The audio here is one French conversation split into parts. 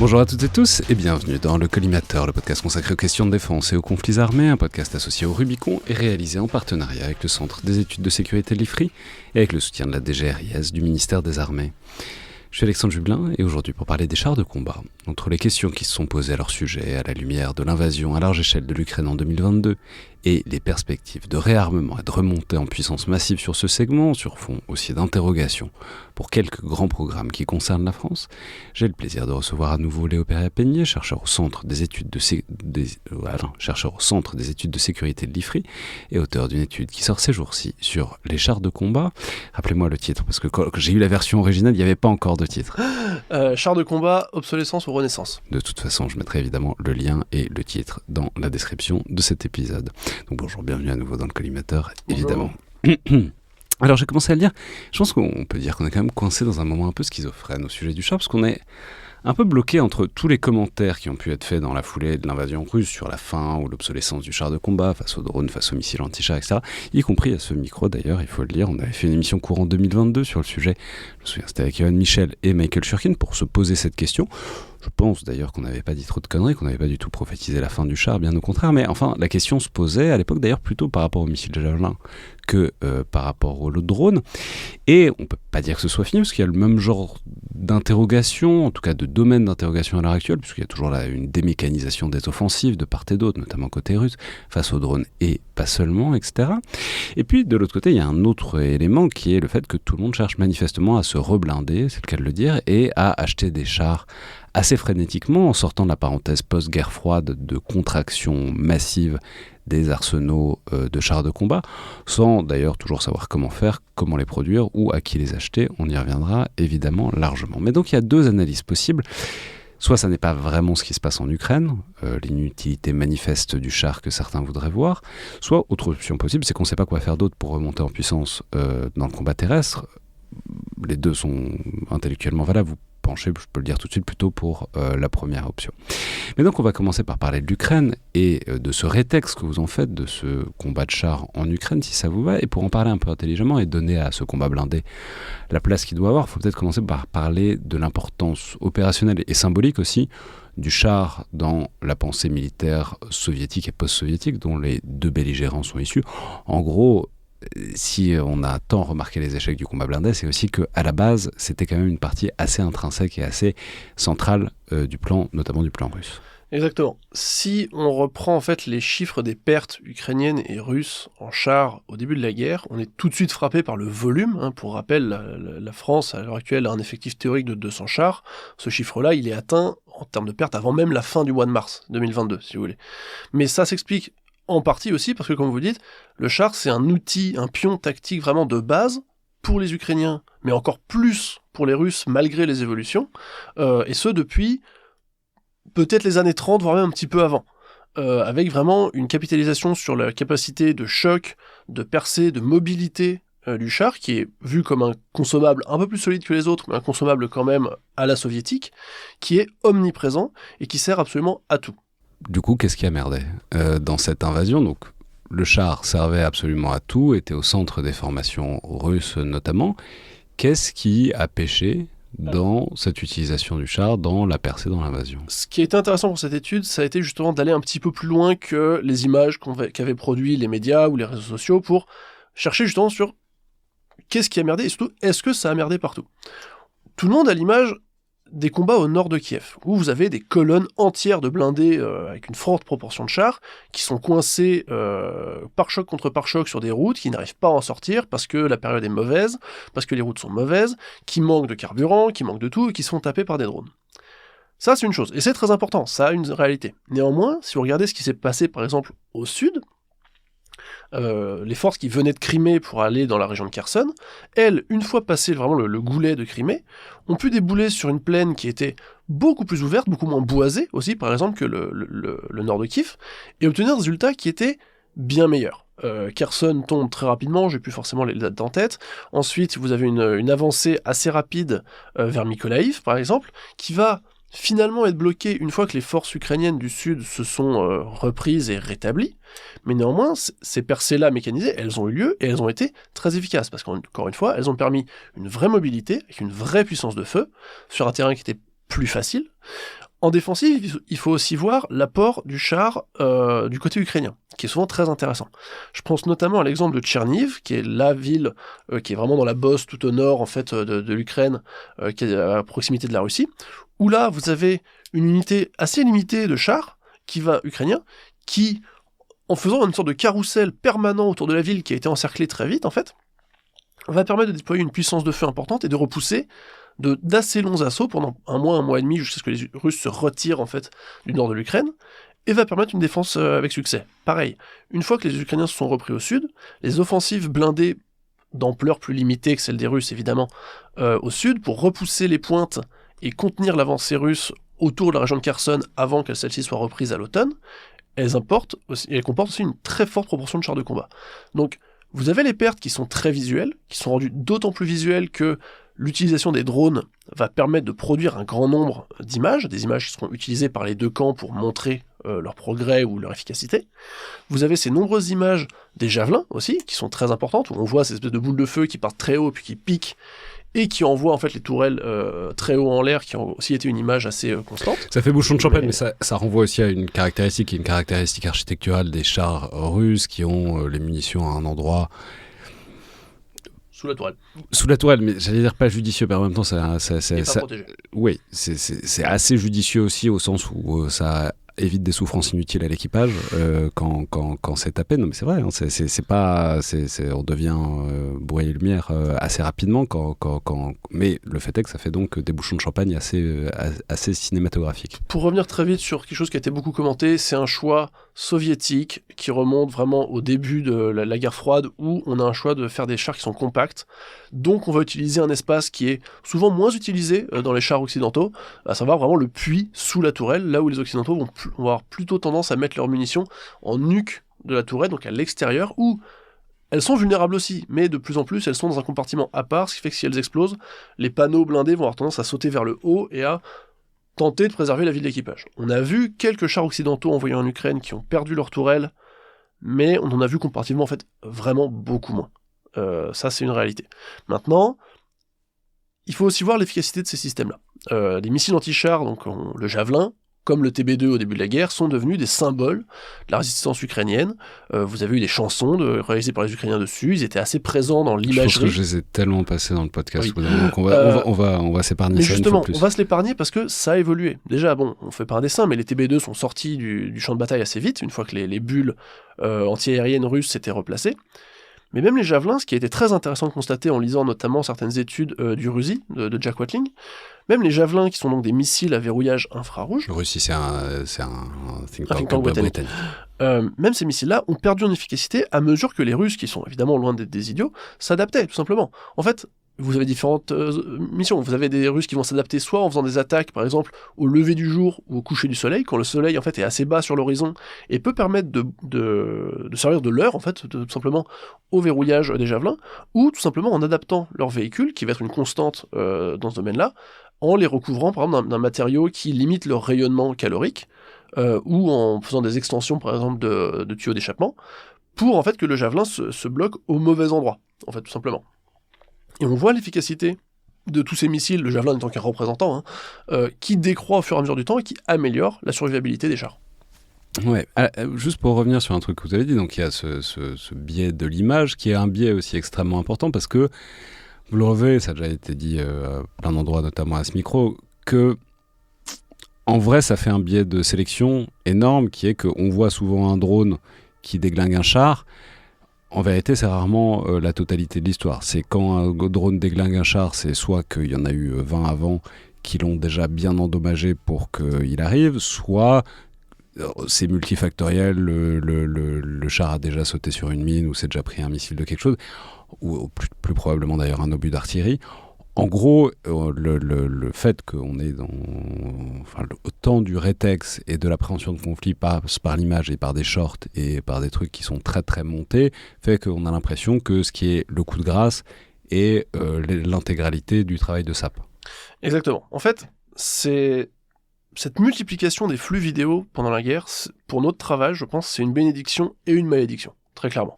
Bonjour à toutes et tous et bienvenue dans le Collimateur, le podcast consacré aux questions de défense et aux conflits armés, un podcast associé au Rubicon et réalisé en partenariat avec le Centre des études de sécurité de l'IFRI et avec le soutien de la DGRIS du ministère des Armées. Je suis Alexandre Jublin et aujourd'hui pour parler des chars de combat, entre les questions qui se sont posées à leur sujet à la lumière de l'invasion à large échelle de l'Ukraine en 2022 et les perspectives de réarmement et de remontée en puissance massive sur ce segment, sur fond aussi d'interrogation pour quelques grands programmes qui concernent la France, j'ai le plaisir de recevoir à nouveau Léo Perriat-Peigné, chercheur au Centre des études de sécurité de l'IFRI et auteur d'une étude qui sort ces jours-ci sur les chars de combat. Rappelez-moi le titre, parce que quand j'ai eu la version originale, il n'y avait pas encore de titre. Chars de combat, obsolescence ou renaissance. De toute façon, je mettrai évidemment le lien et le titre dans la description de cet épisode. Donc bonjour, bienvenue à nouveau dans le Collimateur, évidemment. Alors j'ai commencé à le dire, je pense qu'on peut dire qu'on est quand même coincé dans un moment un peu schizophrène au sujet du char, parce qu'on est un peu bloqué entre tous les commentaires qui ont pu être faits dans la foulée de l'invasion russe sur la fin ou l'obsolescence du char de combat face aux drones, face aux missiles anti-chars, etc. Y compris à ce micro d'ailleurs, il faut le dire, on avait fait une émission courant 2022 sur le sujet, je me souviens, c'était avec Yoann Michel et Michael Shurkin pour se poser cette question. Je pense d'ailleurs qu'on n'avait pas dit trop de conneries, qu'on n'avait pas du tout prophétisé la fin du char, bien au contraire, mais enfin la question se posait à l'époque d'ailleurs plutôt par rapport aux missiles Javelin que par rapport aux drones. Et on ne peut pas dire que ce soit fini, parce qu'il y a le même genre d'interrogation, en tout cas de domaine d'interrogation à l'heure actuelle, puisqu'il y a toujours là une démécanisation des offensives de part et d'autre, notamment côté russe, face aux drones et pas seulement, etc. Et puis de l'autre côté, il y a un autre élément qui est le fait que tout le monde cherche manifestement à se reblinder, c'est le cas de le dire, et à acheter des chars assez frénétiquement en sortant de la parenthèse post-guerre froide de contraction massive des arsenaux de chars de combat, sans d'ailleurs toujours savoir comment faire, comment les produire ou à qui les acheter. On y reviendra évidemment largement. Mais donc il y a deux analyses possibles. Soit ça n'est pas vraiment ce qui se passe en Ukraine, l'inutilité manifeste du char que certains voudraient voir, soit autre option possible, c'est qu'on ne sait pas quoi faire d'autre pour remonter en puissance dans le combat terrestre. Les deux sont intellectuellement valables, vous penchez, je peux le dire tout de suite, plutôt pour la première option. Mais donc on va commencer par parler de l'Ukraine et de ce rétexte que vous en faites, de ce combat de chars en Ukraine, si ça vous va. Et pour en parler un peu intelligemment et donner à ce combat blindé la place qu'il doit avoir, il faut peut-être commencer par parler de l'importance opérationnelle et symbolique aussi du char dans la pensée militaire soviétique et post-soviétique, dont les deux belligérants sont issus. En gros, si on a tant remarqué les échecs du combat blindé, c'est aussi qu'à la base, c'était quand même une partie assez intrinsèque et assez centrale du plan, notamment du plan russe. Exactement. Si on reprend en fait les chiffres des pertes ukrainiennes et russes en chars au début de la guerre, on est tout de suite frappé par le volume. Pour rappel, la France, à l'heure actuelle, a un effectif théorique de 200 chars. Ce chiffre-là, il est atteint en termes de pertes avant même la fin du mois de mars 2022, si vous voulez. Mais ça s'explique en partie aussi parce que, comme vous dites, le char, c'est un outil, un pion tactique vraiment de base pour les Ukrainiens, mais encore plus pour les Russes, malgré les évolutions, et ce, depuis peut-être les années 30, voire même un petit peu avant, avec vraiment une capitalisation sur la capacité de choc, de percée, de mobilité du char, qui est vu comme un consommable un peu plus solide que les autres, mais un consommable quand même à la soviétique, qui est omniprésent et qui sert absolument à tout. Du coup, qu'est-ce qui a merdé dans cette invasion ? Donc, le char servait absolument à tout, était au centre des formations russes notamment. Qu'est-ce qui a pêché dans cette utilisation du char, dans la percée, dans l'invasion ? Ce qui a été intéressant pour cette étude, ça a été justement d'aller un petit peu plus loin que les images qu'avaient produit les médias ou les réseaux sociaux pour chercher justement sur qu'est-ce qui a merdé et surtout, est-ce que ça a merdé partout ? Tout le monde a l'image des combats au nord de Kiev, où vous avez des colonnes entières de blindés avec une forte proportion de chars qui sont coincés pare-choc contre pare-choc sur des routes, qui n'arrivent pas à en sortir parce que la période est mauvaise, parce que les routes sont mauvaises, qui manquent de carburant, qui manquent de tout, et qui se font taper par des drones. Ça, c'est une chose, et c'est très important, ça a une réalité. Néanmoins, si vous regardez ce qui s'est passé par exemple au sud, les forces qui venaient de Crimée pour aller dans la région de Kherson, elles, une fois passé vraiment le goulet de Crimée, ont pu débouler sur une plaine qui était beaucoup plus ouverte, beaucoup moins boisée aussi, par exemple, que le nord de Kiev, et obtenir un résultat qui était bien meilleur. Kherson tombe très rapidement, j'ai plus forcément les dates en tête. Ensuite, vous avez une avancée assez rapide vers Mykolaïv, par exemple, qui va finalement être bloqué une fois que les forces ukrainiennes du sud se sont reprises et rétablies, mais néanmoins, ces percées-là mécanisées, elles ont eu lieu et elles ont été très efficaces, parce qu'encore une fois, elles ont permis une vraie mobilité, avec une vraie puissance de feu, sur un terrain qui était plus facile, En défensive, il faut aussi voir l'apport du char du côté ukrainien, qui est souvent très intéressant. Je pense notamment à l'exemple de Tcherniv, qui est la ville qui est vraiment dans la bosse tout au nord en fait de l'Ukraine, qui est à proximité de la Russie, où là vous avez une unité assez limitée de chars ukrainiens qui, en faisant une sorte de carrousel permanent autour de la ville qui a été encerclée très vite en fait, va permettre de déployer une puissance de feu importante et de repousser d'assez longs assauts pendant un mois et demi, jusqu'à ce que les Russes se retirent en fait du nord de l'Ukraine, et va permettre une défense avec succès. Pareil, une fois que les Ukrainiens se sont repris au sud, les offensives blindées d'ampleur plus limitée que celle des Russes évidemment, au sud, pour repousser les pointes et contenir l'avancée russe autour de la région de Kherson avant que celle-ci soit reprise à l'automne, elles comportent aussi une très forte proportion de chars de combat. Donc vous avez les pertes qui sont très visuelles, qui sont rendues d'autant plus visuelles que l'utilisation des drones va permettre de produire un grand nombre d'images, des images qui seront utilisées par les deux camps pour montrer leur progrès ou leur efficacité. Vous avez ces nombreuses images des javelins aussi, qui sont très importantes, où on voit ces espèces de boules de feu qui partent très haut puis qui piquent, et qui envoient en fait les tourelles très haut en l'air, qui ont aussi été une image assez constante. Ça fait bouchon de champagne, mais ça renvoie aussi à une caractéristique architecturale des chars russes qui ont les munitions à un endroit... Sous la tourelle. Sous la tourelle, mais j'allais dire pas judicieux, mais en même temps, pas protégé. Oui, c'est assez judicieux aussi au sens où ça évite des souffrances inutiles à l'équipage quand c'est tapé. Non, mais c'est vrai, hein, on devient brouillé lumière assez rapidement mais le fait est que ça fait donc des bouchons de champagne assez cinématographiques. Pour revenir très vite sur quelque chose qui a été beaucoup commenté, c'est un choix soviétique qui remonte vraiment au début de la guerre froide, où on a un choix de faire des chars qui sont compacts, donc on va utiliser un espace qui est souvent moins utilisé dans les chars occidentaux, à savoir vraiment le puits sous la tourelle, là où les occidentaux vont avoir plutôt tendance à mettre leurs munitions en nuque de la tourelle, donc à l'extérieur, où elles sont vulnérables aussi, mais de plus en plus elles sont dans un compartiment à part, ce qui fait que si elles explosent, les panneaux blindés vont avoir tendance à sauter vers le haut et à tenter de préserver la vie de l'équipage. On a vu quelques chars occidentaux envoyés en Ukraine qui ont perdu leur tourelle, mais on en a vu comparativement en fait vraiment beaucoup moins. Ça c'est une réalité. Maintenant, il faut aussi voir l'efficacité de ces systèmes-là. Les missiles anti-chars, donc le Javelin, comme le TB2 au début de la guerre, sont devenus des symboles de la résistance ukrainienne. Vous avez eu des chansons réalisées par les Ukrainiens dessus, ils étaient assez présents dans l'imagerie. Je pense que je les ai tellement passés dans le podcast, oui. Donc on va s'épargner ça une fois plus. On va se l'épargner parce que ça a évolué. Déjà, bon, on fait pas un dessin, mais les TB2 sont sortis du champ de bataille assez vite, une fois que les bulles anti-aériennes russes s'étaient replacées. Mais même les javelins, ce qui a été très intéressant de constater en lisant notamment certaines études du RUSI, de Jack Watling, même les javelins, qui sont donc des missiles à verrouillage infrarouge... Le RUSI, c'est un think tank britannique. Même ces missiles-là ont perdu en efficacité à mesure que les Russes, qui sont évidemment loin d'être des idiots, s'adaptaient, tout simplement. En fait, vous avez différentes missions. Vous avez des Russes qui vont s'adapter soit en faisant des attaques, par exemple, au lever du jour ou au coucher du soleil, quand le soleil, en fait, est assez bas sur l'horizon et peut permettre de servir de leurre, en fait, tout simplement, au verrouillage des javelins, ou tout simplement en adaptant leur véhicule, qui va être une constante dans ce domaine-là, en les recouvrant, par exemple, d'un matériau qui limite leur rayonnement calorique, ou en faisant des extensions, par exemple, de tuyaux d'échappement, pour, en fait, que le javelin se bloque au mauvais endroit, en fait, tout simplement. Et on voit l'efficacité de tous ces missiles, le Javelin étant qu'un représentant, qui décroît au fur et à mesure du temps et qui améliore la survivabilité des chars. Ouais, juste pour revenir sur un truc que vous avez dit, donc il y a ce biais de l'image, qui est un biais aussi extrêmement important, parce que, vous le relevez, ça a déjà été dit à plein d'endroits, notamment à ce micro, que en vrai ça fait un biais de sélection énorme, qui est qu'on voit souvent un drone qui déglingue un char. En vérité, c'est rarement la totalité de l'histoire. C'est quand un drone déglingue un char, c'est soit qu'il y en a eu 20 avant qui l'ont déjà bien endommagé pour qu'il arrive, soit c'est multifactoriel, le char a déjà sauté sur une mine ou s'est déjà pris un missile de quelque chose, ou plus probablement d'ailleurs un obus d'artillerie. En gros, le fait qu'on est au temps du rétex et de l'appréhension de conflit passe par l'image et par des shorts et par des trucs qui sont très très montés, fait qu'on a l'impression que ce qui est le coup de grâce est l'intégralité du travail de SAP. Exactement. En fait, c'est cette multiplication des flux vidéo pendant la guerre, pour notre travail, je pense, c'est une bénédiction et une malédiction, très clairement.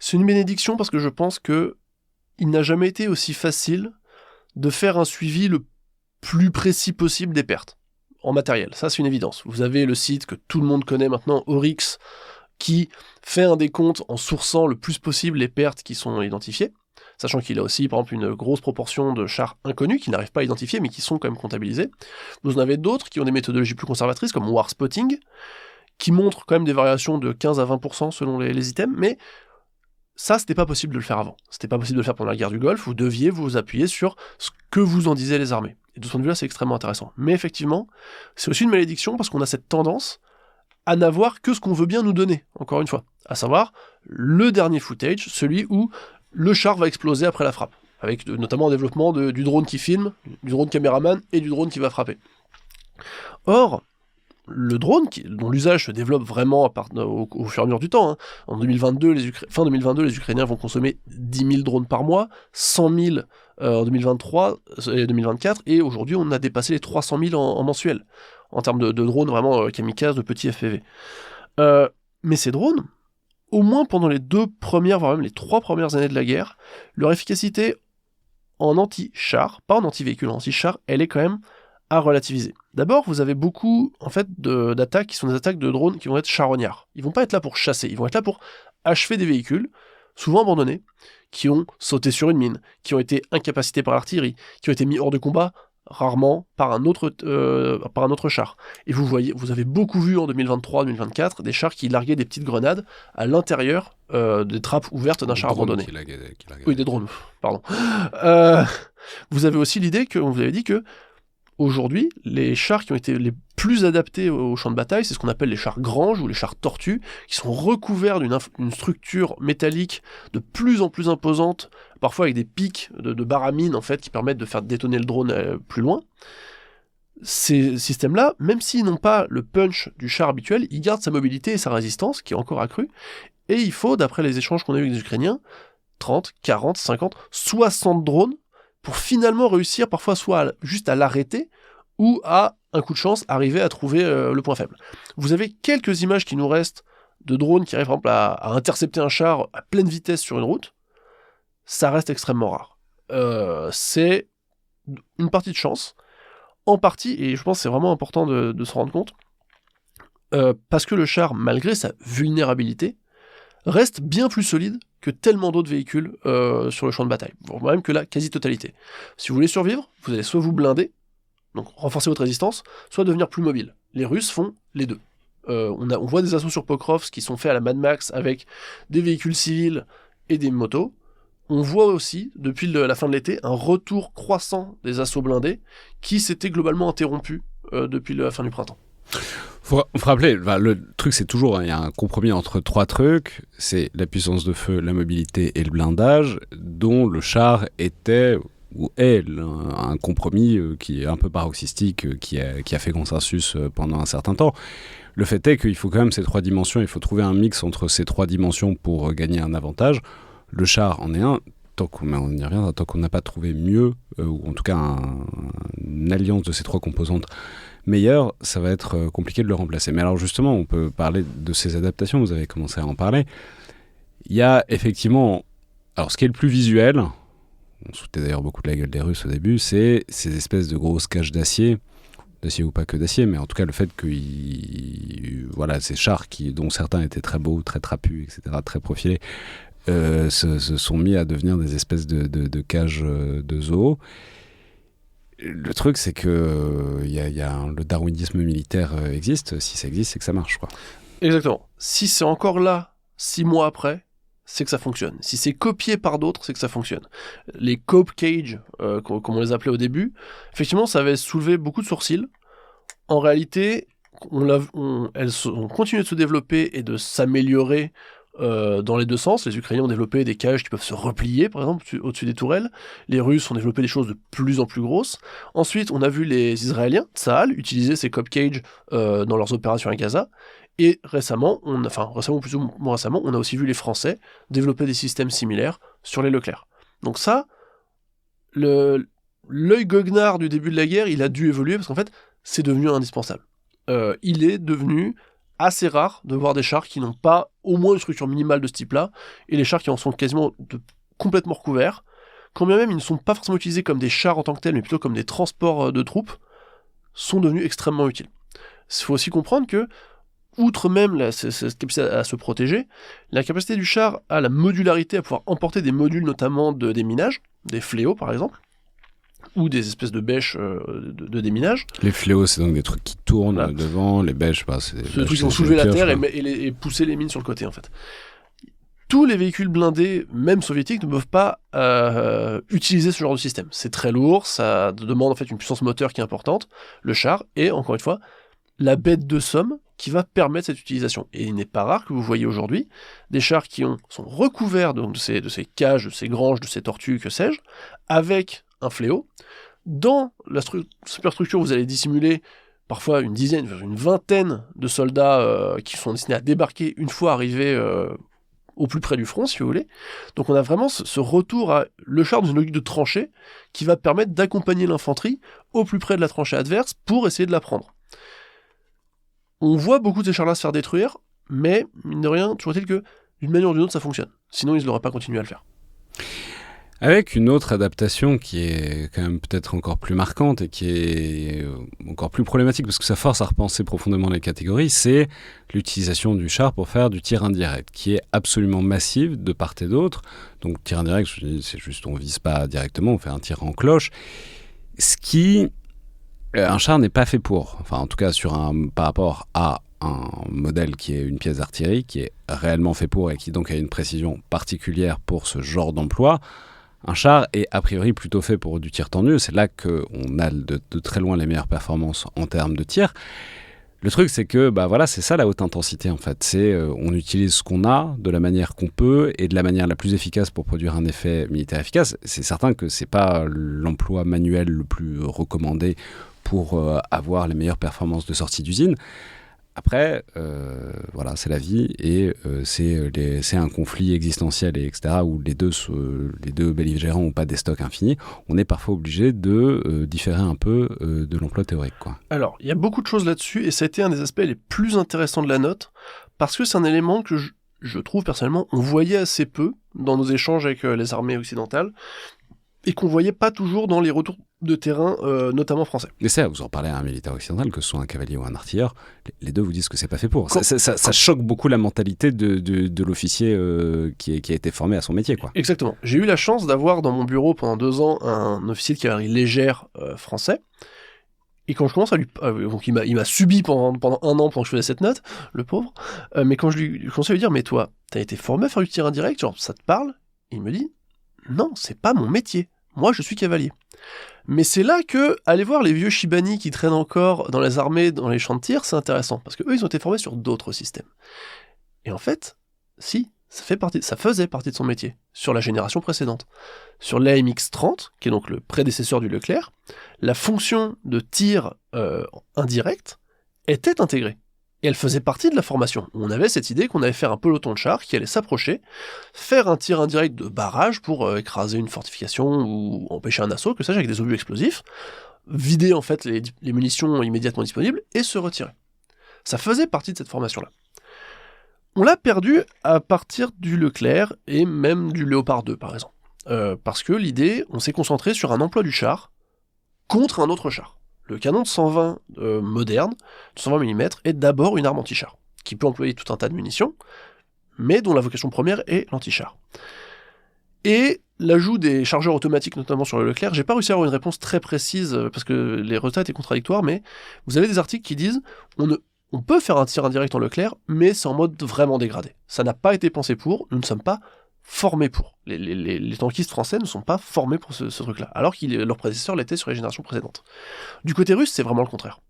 C'est une bénédiction parce que je pense que il n'a jamais été aussi facile de faire un suivi le plus précis possible des pertes. en matériel. Ça, c'est une évidence. Vous avez le site que tout le monde connaît maintenant, Oryx, qui fait un décompte en sourçant le plus possible les pertes qui sont identifiées, sachant qu'il a aussi, par exemple, une grosse proportion de chars inconnus qui n'arrivent pas à identifier, mais qui sont quand même comptabilisés. Vous en avez d'autres qui ont des méthodologies plus conservatrices, comme Warspotting, qui montrent quand même des variations de 15 à 20% selon les items, mais ça, c'était pas possible de le faire avant. C'était pas possible de le faire pendant la guerre du Golfe, vous deviez vous appuyer sur ce que vous en disaient les armées. Et de ce point de vue-là, c'est extrêmement intéressant. Mais effectivement, c'est aussi une malédiction parce qu'on a cette tendance à n'avoir que ce qu'on veut bien nous donner, encore une fois. À savoir, le dernier footage, celui où le char va exploser après la frappe. Avec notamment le développement du drone qui filme, du drone caméraman et du drone qui va frapper. Or, le drone, dont l'usage se développe vraiment au fur et à mesure du temps. Hein. En 2022, fin 2022, les Ukrainiens vont consommer 10 000 drones par mois, 100 000 en 2023 et 2024, et aujourd'hui on a dépassé les 300 000 en mensuel, en termes de drones vraiment kamikazes, de petits FPV. Mais ces drones, au moins pendant les 2 premières, voire même les 3 premières années de la guerre, leur efficacité en anti-char, pas en anti-véhicule, en anti-char, elle est quand même à relativiser. D'abord, vous avez beaucoup en fait d'attaques qui sont des attaques de drones qui vont être charognards. Ils vont pas être là pour chasser, ils vont être là pour achever des véhicules, souvent abandonnés, qui ont sauté sur une mine, qui ont été incapacités par l'artillerie, qui ont été mis hors de combat, rarement par un autre char. Et vous avez beaucoup vu en 2023-2024 des chars qui larguaient des petites grenades à l'intérieur des trappes ouvertes d'un char abandonné. Oui, des drones, pardon. Vous avez aussi l'idée que, vous avez dit que aujourd'hui, les chars qui ont été les plus adaptés au champ de bataille, c'est ce qu'on appelle les chars granges ou les chars tortues, qui sont recouverts d'une structure métallique de plus en plus imposante, parfois avec des pics de baramine en fait, qui permettent de faire détonner le drone plus loin. Ces systèmes-là, même s'ils n'ont pas le punch du char habituel, ils gardent sa mobilité et sa résistance, qui est encore accrue, et il faut, d'après les échanges qu'on a eu avec les Ukrainiens, 30, 40, 50, 60 drones pour finalement réussir parfois soit juste à l'arrêter ou à un coup de chance arriver à trouver le point faible. Vous avez quelques images qui nous restent de drones qui arrivent par exemple à intercepter un char à pleine vitesse sur une route. Ça reste extrêmement rare. C'est une partie de chance, en partie, et je pense que c'est vraiment important de se rendre compte, parce que le char, malgré sa vulnérabilité, reste bien plus solide que tellement d'autres véhicules sur le champ de bataille, voire même que la quasi-totalité. Si vous voulez survivre, vous allez soit vous blinder, donc renforcer votre résistance, soit devenir plus mobile. Les Russes font les deux. On voit des assauts sur Pokrovsk qui sont faits à la Mad Max avec des véhicules civils et des motos. On voit aussi, depuis la fin de l'été, un retour croissant des assauts blindés qui s'était globalement interrompu depuis la fin du printemps. Faut rappeler, le truc c'est toujours, il y a un compromis entre 3 trucs, c'est la puissance de feu, la mobilité et le blindage, dont le char était ou est un compromis qui est un peu paroxystique, qui a fait consensus pendant un certain temps. Le fait est qu'il faut quand même ces 3 dimensions, il faut trouver un mix entre ces 3 dimensions pour gagner un avantage. Le char en est un, tant qu'on n'a pas trouvé mieux, ou en tout cas une alliance de ces 3 composantes meilleure, ça va être compliqué de le remplacer. Mais alors justement, on peut parler de ces adaptations, vous avez commencé à en parler. Il y a effectivement, alors ce qui est le plus visuel, on se foutait d'ailleurs beaucoup de la gueule des Russes au début, c'est ces espèces de grosses cages d'acier ou pas que d'acier, mais en tout cas le fait que ces chars dont certains étaient très beaux, très trapus, etc., très profilés, se sont mis à devenir des espèces de cages de zoo. Le truc, c'est que le darwinisme militaire existe. Si ça existe, c'est que ça marche, quoi. Exactement. Si c'est encore là 6 mois après, c'est que ça fonctionne. Si c'est copié par d'autres, c'est que ça fonctionne. Les cope cages, comme on les appelait au début, effectivement, ça avait soulevé beaucoup de sourcils. En réalité, elles ont continué de se développer et de s'améliorer dans les deux sens. Les Ukrainiens ont développé des cages qui peuvent se replier, par exemple, au-dessus des tourelles. Les Russes ont développé des choses de plus en plus grosses. Ensuite, on a vu les Israéliens, Tsahal, utiliser ces cop cages dans leurs opérations à Gaza. Et récemment, on a aussi vu les Français développer des systèmes similaires sur les Leclerc. Donc ça, l'œil goguenard du début de la guerre, il a dû évoluer parce qu'en fait, c'est devenu indispensable. Il est devenu assez rare de voir des chars qui n'ont pas au moins une structure minimale de ce type-là, et les chars qui en sont quasiment complètement recouverts, quand bien même ils ne sont pas forcément utilisés comme des chars en tant que tels, mais plutôt comme des transports de troupes, sont devenus extrêmement utiles. Il faut aussi comprendre que, outre même cette capacité à se protéger, la capacité du char à la modularité, à pouvoir emporter des modules notamment de déminage, des fléaux par exemple, ou des espèces de bêches de déminage. Les fléaux, c'est donc des trucs qui tournent devant, les bêches, c'est des trucs qui vont soulever la terre et pousser les mines sur le côté en fait. Tous les véhicules blindés, même soviétiques, ne peuvent pas utiliser ce genre de système. C'est très lourd, ça demande en fait une puissance moteur qui est importante. Le char est, encore une fois, la bête de somme qui va permettre cette utilisation. Et il n'est pas rare que vous voyez aujourd'hui des chars qui sont recouverts de ces cages, de ces granges, de ces tortues, que sais-je, avec un fléau. Dans la superstructure, vous allez dissimuler parfois une dizaine, une vingtaine de soldats qui sont destinés à débarquer une fois arrivés au plus près du front, si vous voulez. Donc on a vraiment ce retour à le char dans une logique de tranchée qui va permettre d'accompagner l'infanterie au plus près de la tranchée adverse pour essayer de la prendre. On voit beaucoup de ces chars-là se faire détruire, mais mine de rien, toujours est-il que d'une manière ou d'une autre, ça fonctionne. Sinon, ils n'auraient pas continué à le faire. Avec une autre adaptation qui est quand même peut-être encore plus marquante et qui est encore plus problématique parce que ça force à repenser profondément les catégories, c'est l'utilisation du char pour faire du tir indirect, qui est absolument massive de part et d'autre. Donc tir indirect, c'est juste on vise pas directement, on fait un tir en cloche. Ce qui... un char n'est pas fait pour, enfin en tout cas par rapport à un modèle qui est une pièce d'artillerie, qui est réellement fait pour et qui donc a une précision particulière pour ce genre d'emploi. Un char est a priori plutôt fait pour du tir tendu, c'est là qu'on a de très loin les meilleures performances en termes de tir. Le truc c'est que c'est ça la haute intensité en fait, c'est on utilise ce qu'on a de la manière qu'on peut et de la manière la plus efficace pour produire un effet militaire efficace. C'est certain que c'est pas l'emploi manuel le plus recommandé pour avoir les meilleures performances de sortie d'usine. Après, c'est la vie et c'est un conflit existentiel, etc., où les deux belligérants n'ont pas des stocks infinis. On est parfois obligé de différer un peu de l'emploi théorique, quoi. Alors, il y a beaucoup de choses là-dessus et ça a été un des aspects les plus intéressants de la note parce que c'est un élément que je trouve personnellement, on voyait assez peu dans nos échanges avec les armées occidentales et qu'on voyait pas toujours dans les retours de terrain, notamment français. Mais ça, vous en parlez à un militaire occidental, que ce soit un cavalier ou un artilleur, les deux vous disent que c'est pas fait pour. Ça choque beaucoup la mentalité de l'officier qui a été formé à son métier, quoi. Exactement. J'ai eu la chance d'avoir dans mon bureau pendant 2 ans un officier de cavalerie légère français. Et quand je commence à lui... donc il m'a subi pendant 1 an pendant que je faisais cette note, le pauvre. Mais quand je commence à lui dire « Mais toi, t'as été formé à faire du tir indirect, genre ça te parle ?» Il me dit « Non, c'est pas mon métier. Moi, je suis cavalier. » Mais c'est là que aller voir les vieux Shibani qui traînent encore dans les armées, dans les champs de tir, c'est intéressant. Parce qu'eux, ils ont été formés sur d'autres systèmes. Et en fait, si, ça faisait partie de son métier, sur la génération précédente. Sur l'AMX-30, qui est donc le prédécesseur du Leclerc, la fonction de tir indirect était intégrée. Et elle faisait partie de la formation. On avait cette idée qu'on allait faire un peloton de chars qui allait s'approcher, faire un tir indirect de barrage pour écraser une fortification ou empêcher un assaut, que ça, avec des obus explosifs, vider en fait les munitions immédiatement disponibles et se retirer. Ça faisait partie de cette formation-là. On l'a perdu à partir du Leclerc et même du Léopard 2 par exemple. Parce que l'idée, on s'est concentré sur un emploi du char contre un autre char. Le canon de 120 moderne, de 120 mm, est d'abord une arme anti-char, qui peut employer tout un tas de munitions, mais dont la vocation première est l'anti-char. Et l'ajout des chargeurs automatiques, notamment sur le Leclerc, j'ai pas réussi à avoir une réponse très précise, parce que les résultats étaient contradictoires, mais vous avez des articles qui disent on peut faire un tir indirect en Leclerc, mais c'est en mode vraiment dégradé. Ça n'a pas été pensé pour, nous ne sommes pas formés pour. Les tankistes français ne sont pas formés pour ce truc-là, alors que leurs prédécesseurs l'étaient sur les générations précédentes. Du côté russe, c'est vraiment le contraire.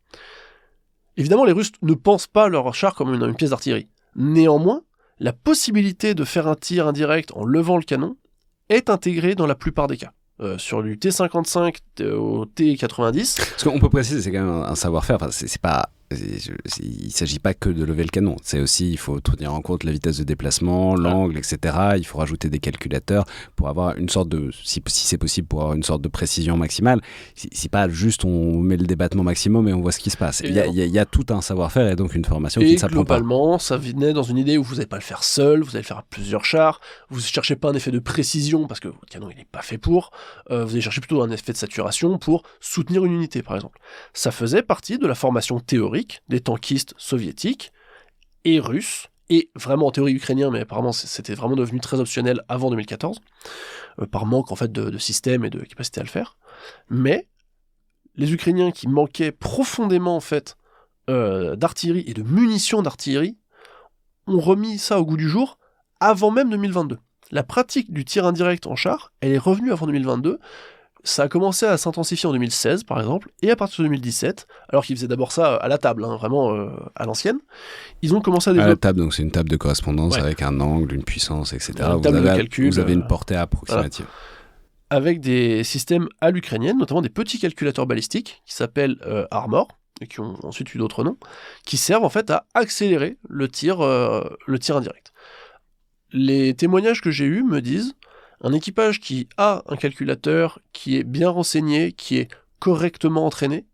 Évidemment, les Russes ne pensent pas leur char comme une pièce d'artillerie. Néanmoins, la possibilité de faire un tir indirect en levant le canon est intégrée dans la plupart des cas. Sur du T-55 au T-90... Parce qu'on peut préciser, c'est quand même un savoir-faire, enfin, c'est pas il ne s'agit pas que de lever le canon. C'est aussi, il faut tenir en compte la vitesse de déplacement, l'angle, etc. Il faut rajouter des calculateurs pour avoir une sorte de, si c'est possible, pour avoir une sorte de précision maximale. C'est pas juste on met le débattement maximum et on voit ce qui se passe. Il y a tout un savoir-faire et donc une formation qui ne s'apprend pas. Et globalement, ça venait dans une idée où vous n'allez pas le faire seul, vous allez le faire à plusieurs chars, vous ne cherchez pas un effet de précision parce que votre canon il n'est pas fait pour, vous allez chercher plutôt un effet de saturation pour soutenir une unité par exemple. Ça faisait partie de la formation théorique des tankistes soviétiques et russes, et vraiment en théorie ukrainien, mais apparemment c'était vraiment devenu très optionnel avant 2014, par manque en fait de système et de capacité à le faire. Mais les Ukrainiens qui manquaient profondément en fait d'artillerie et de munitions d'artillerie ont remis ça au goût du jour avant même 2022. La pratique du tir indirect en char, elle est revenue avant 2022. Ça a commencé à s'intensifier en 2016, par exemple, et à partir de 2017, alors qu'ils faisaient d'abord ça à la table, hein, vraiment à l'ancienne, ils ont commencé à développer... À la table, donc c'est une table de correspondance avec un angle, une puissance, etc. Une table de calcul, vous avez une portée approximative. Voilà. Avec des systèmes à l'ukrainienne, notamment des petits calculateurs balistiques, qui s'appellent Armor, et qui ont ensuite eu d'autres noms, qui servent en fait à accélérer le tir indirect. Les témoignages que j'ai eus me disent un équipage qui a un calculateur, qui est bien renseigné, qui est correctement entraîné,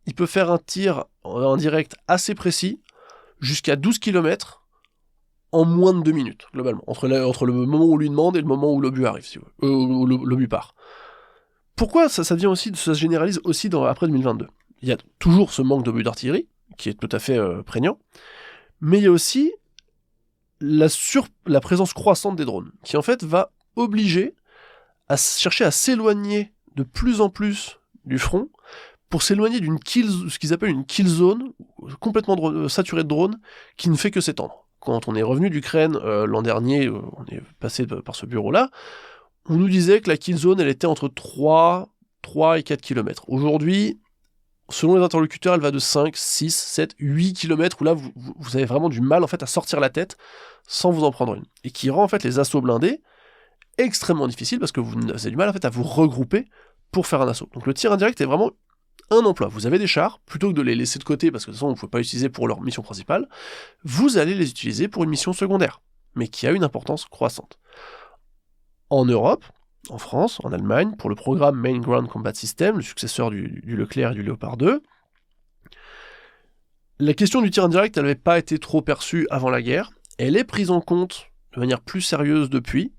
il peut faire un tir indirect assez précis, jusqu'à 12 km, en moins de 2 minutes, globalement, entre le moment où on lui demande et le moment où l'obus arrive, si vous voulez, où l'obus part. Pourquoi ça se généralise aussi après 2022 ? Il y a toujours ce manque d'obus d'artillerie, qui est tout à fait prégnant, mais il y a aussi la présence croissante des drones, qui en fait va obliger à chercher à s'éloigner de plus en plus du front pour s'éloigner ce qu'ils appellent une kill zone complètement saturée de drones qui ne fait que s'étendre. Quand on est revenu d'Ukraine l'an dernier, on est passé par ce bureau-là, on nous disait que la kill zone elle était entre 3 et 4 km. Aujourd'hui, selon les interlocuteurs, elle va de 5, 6, 7, 8 km où là vous avez vraiment du mal en fait à sortir la tête sans vous en prendre une. Et qui rend en fait les assauts blindés extrêmement difficile parce que vous avez du mal en fait à vous regrouper pour faire un assaut. Donc le tir indirect est vraiment un emploi. Vous avez des chars, plutôt que de les laisser de côté parce que de toute façon vous ne pouvez pas les utiliser pour leur mission principale, vous allez les utiliser pour une mission secondaire, mais qui a une importance croissante. En Europe, en France, en Allemagne, pour le programme Main Ground Combat System, le successeur du Leclerc et du Léopard 2, la question du tir indirect, elle n'avait pas été trop perçue avant la guerre, elle est prise en compte de manière plus sérieuse depuis,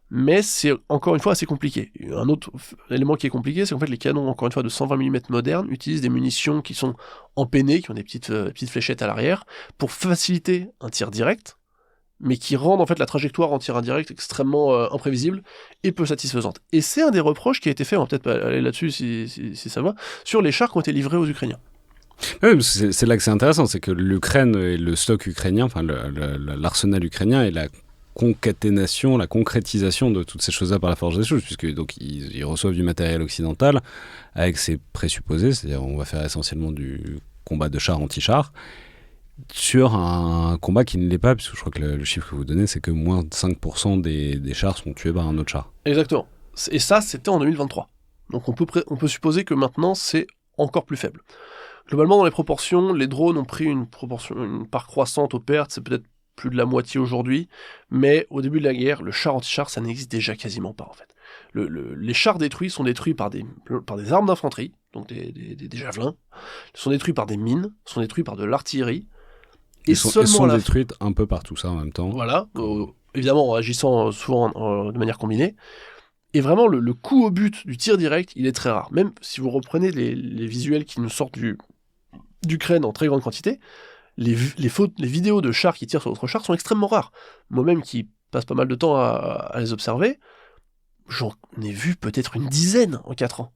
mais c'est encore une fois assez compliqué. Un autre élément qui est compliqué, c'est qu'en fait les canons, encore une fois, de 120 mm modernes utilisent des munitions qui sont empennés, qui ont des petites fléchettes à l'arrière, pour faciliter un tir direct, mais qui rendent en fait la trajectoire en tir indirect extrêmement imprévisible et peu satisfaisante. Et c'est un des reproches qui a été fait, on va peut-être aller là-dessus si ça va, sur les chars qui ont été livrés aux Ukrainiens. Oui, c'est là que c'est intéressant, c'est que l'Ukraine et le stock ukrainien, enfin l'arsenal ukrainien et la concaténation, la concrétisation de toutes ces choses-là par la force des choses, puisque donc ils reçoivent du matériel occidental avec ses présupposés, c'est-à-dire on va faire essentiellement du combat de char anti-char, sur un combat qui ne l'est pas, puisque je crois que le chiffre que vous donnez, c'est que moins de 5% des chars sont tués par un autre char. Exactement. Et ça, c'était en 2023. Donc on peut supposer que maintenant, c'est encore plus faible. Globalement, dans les proportions, les drones ont pris une part croissante aux pertes, c'est peut-être plus de la moitié aujourd'hui, mais au début de la guerre, le char anti-char, ça n'existe déjà quasiment pas, en fait. Les chars détruits sont détruits par des armes d'infanterie, donc des javelins, sont détruits par des mines, sont détruits par de l'artillerie, et sont détruites un peu par tout ça en même temps. Voilà, évidemment en agissant souvent de manière combinée. Et vraiment, le coup au but du tir direct, il est très rare. Même si vous reprenez les visuels qui nous sortent d'Ukraine en très grande quantité, les vidéos de chars qui tirent sur d'autres chars sont extrêmement rares. Moi-même qui passe pas mal de temps à les observer, j'en ai vu peut-être une dizaine en 4 ans.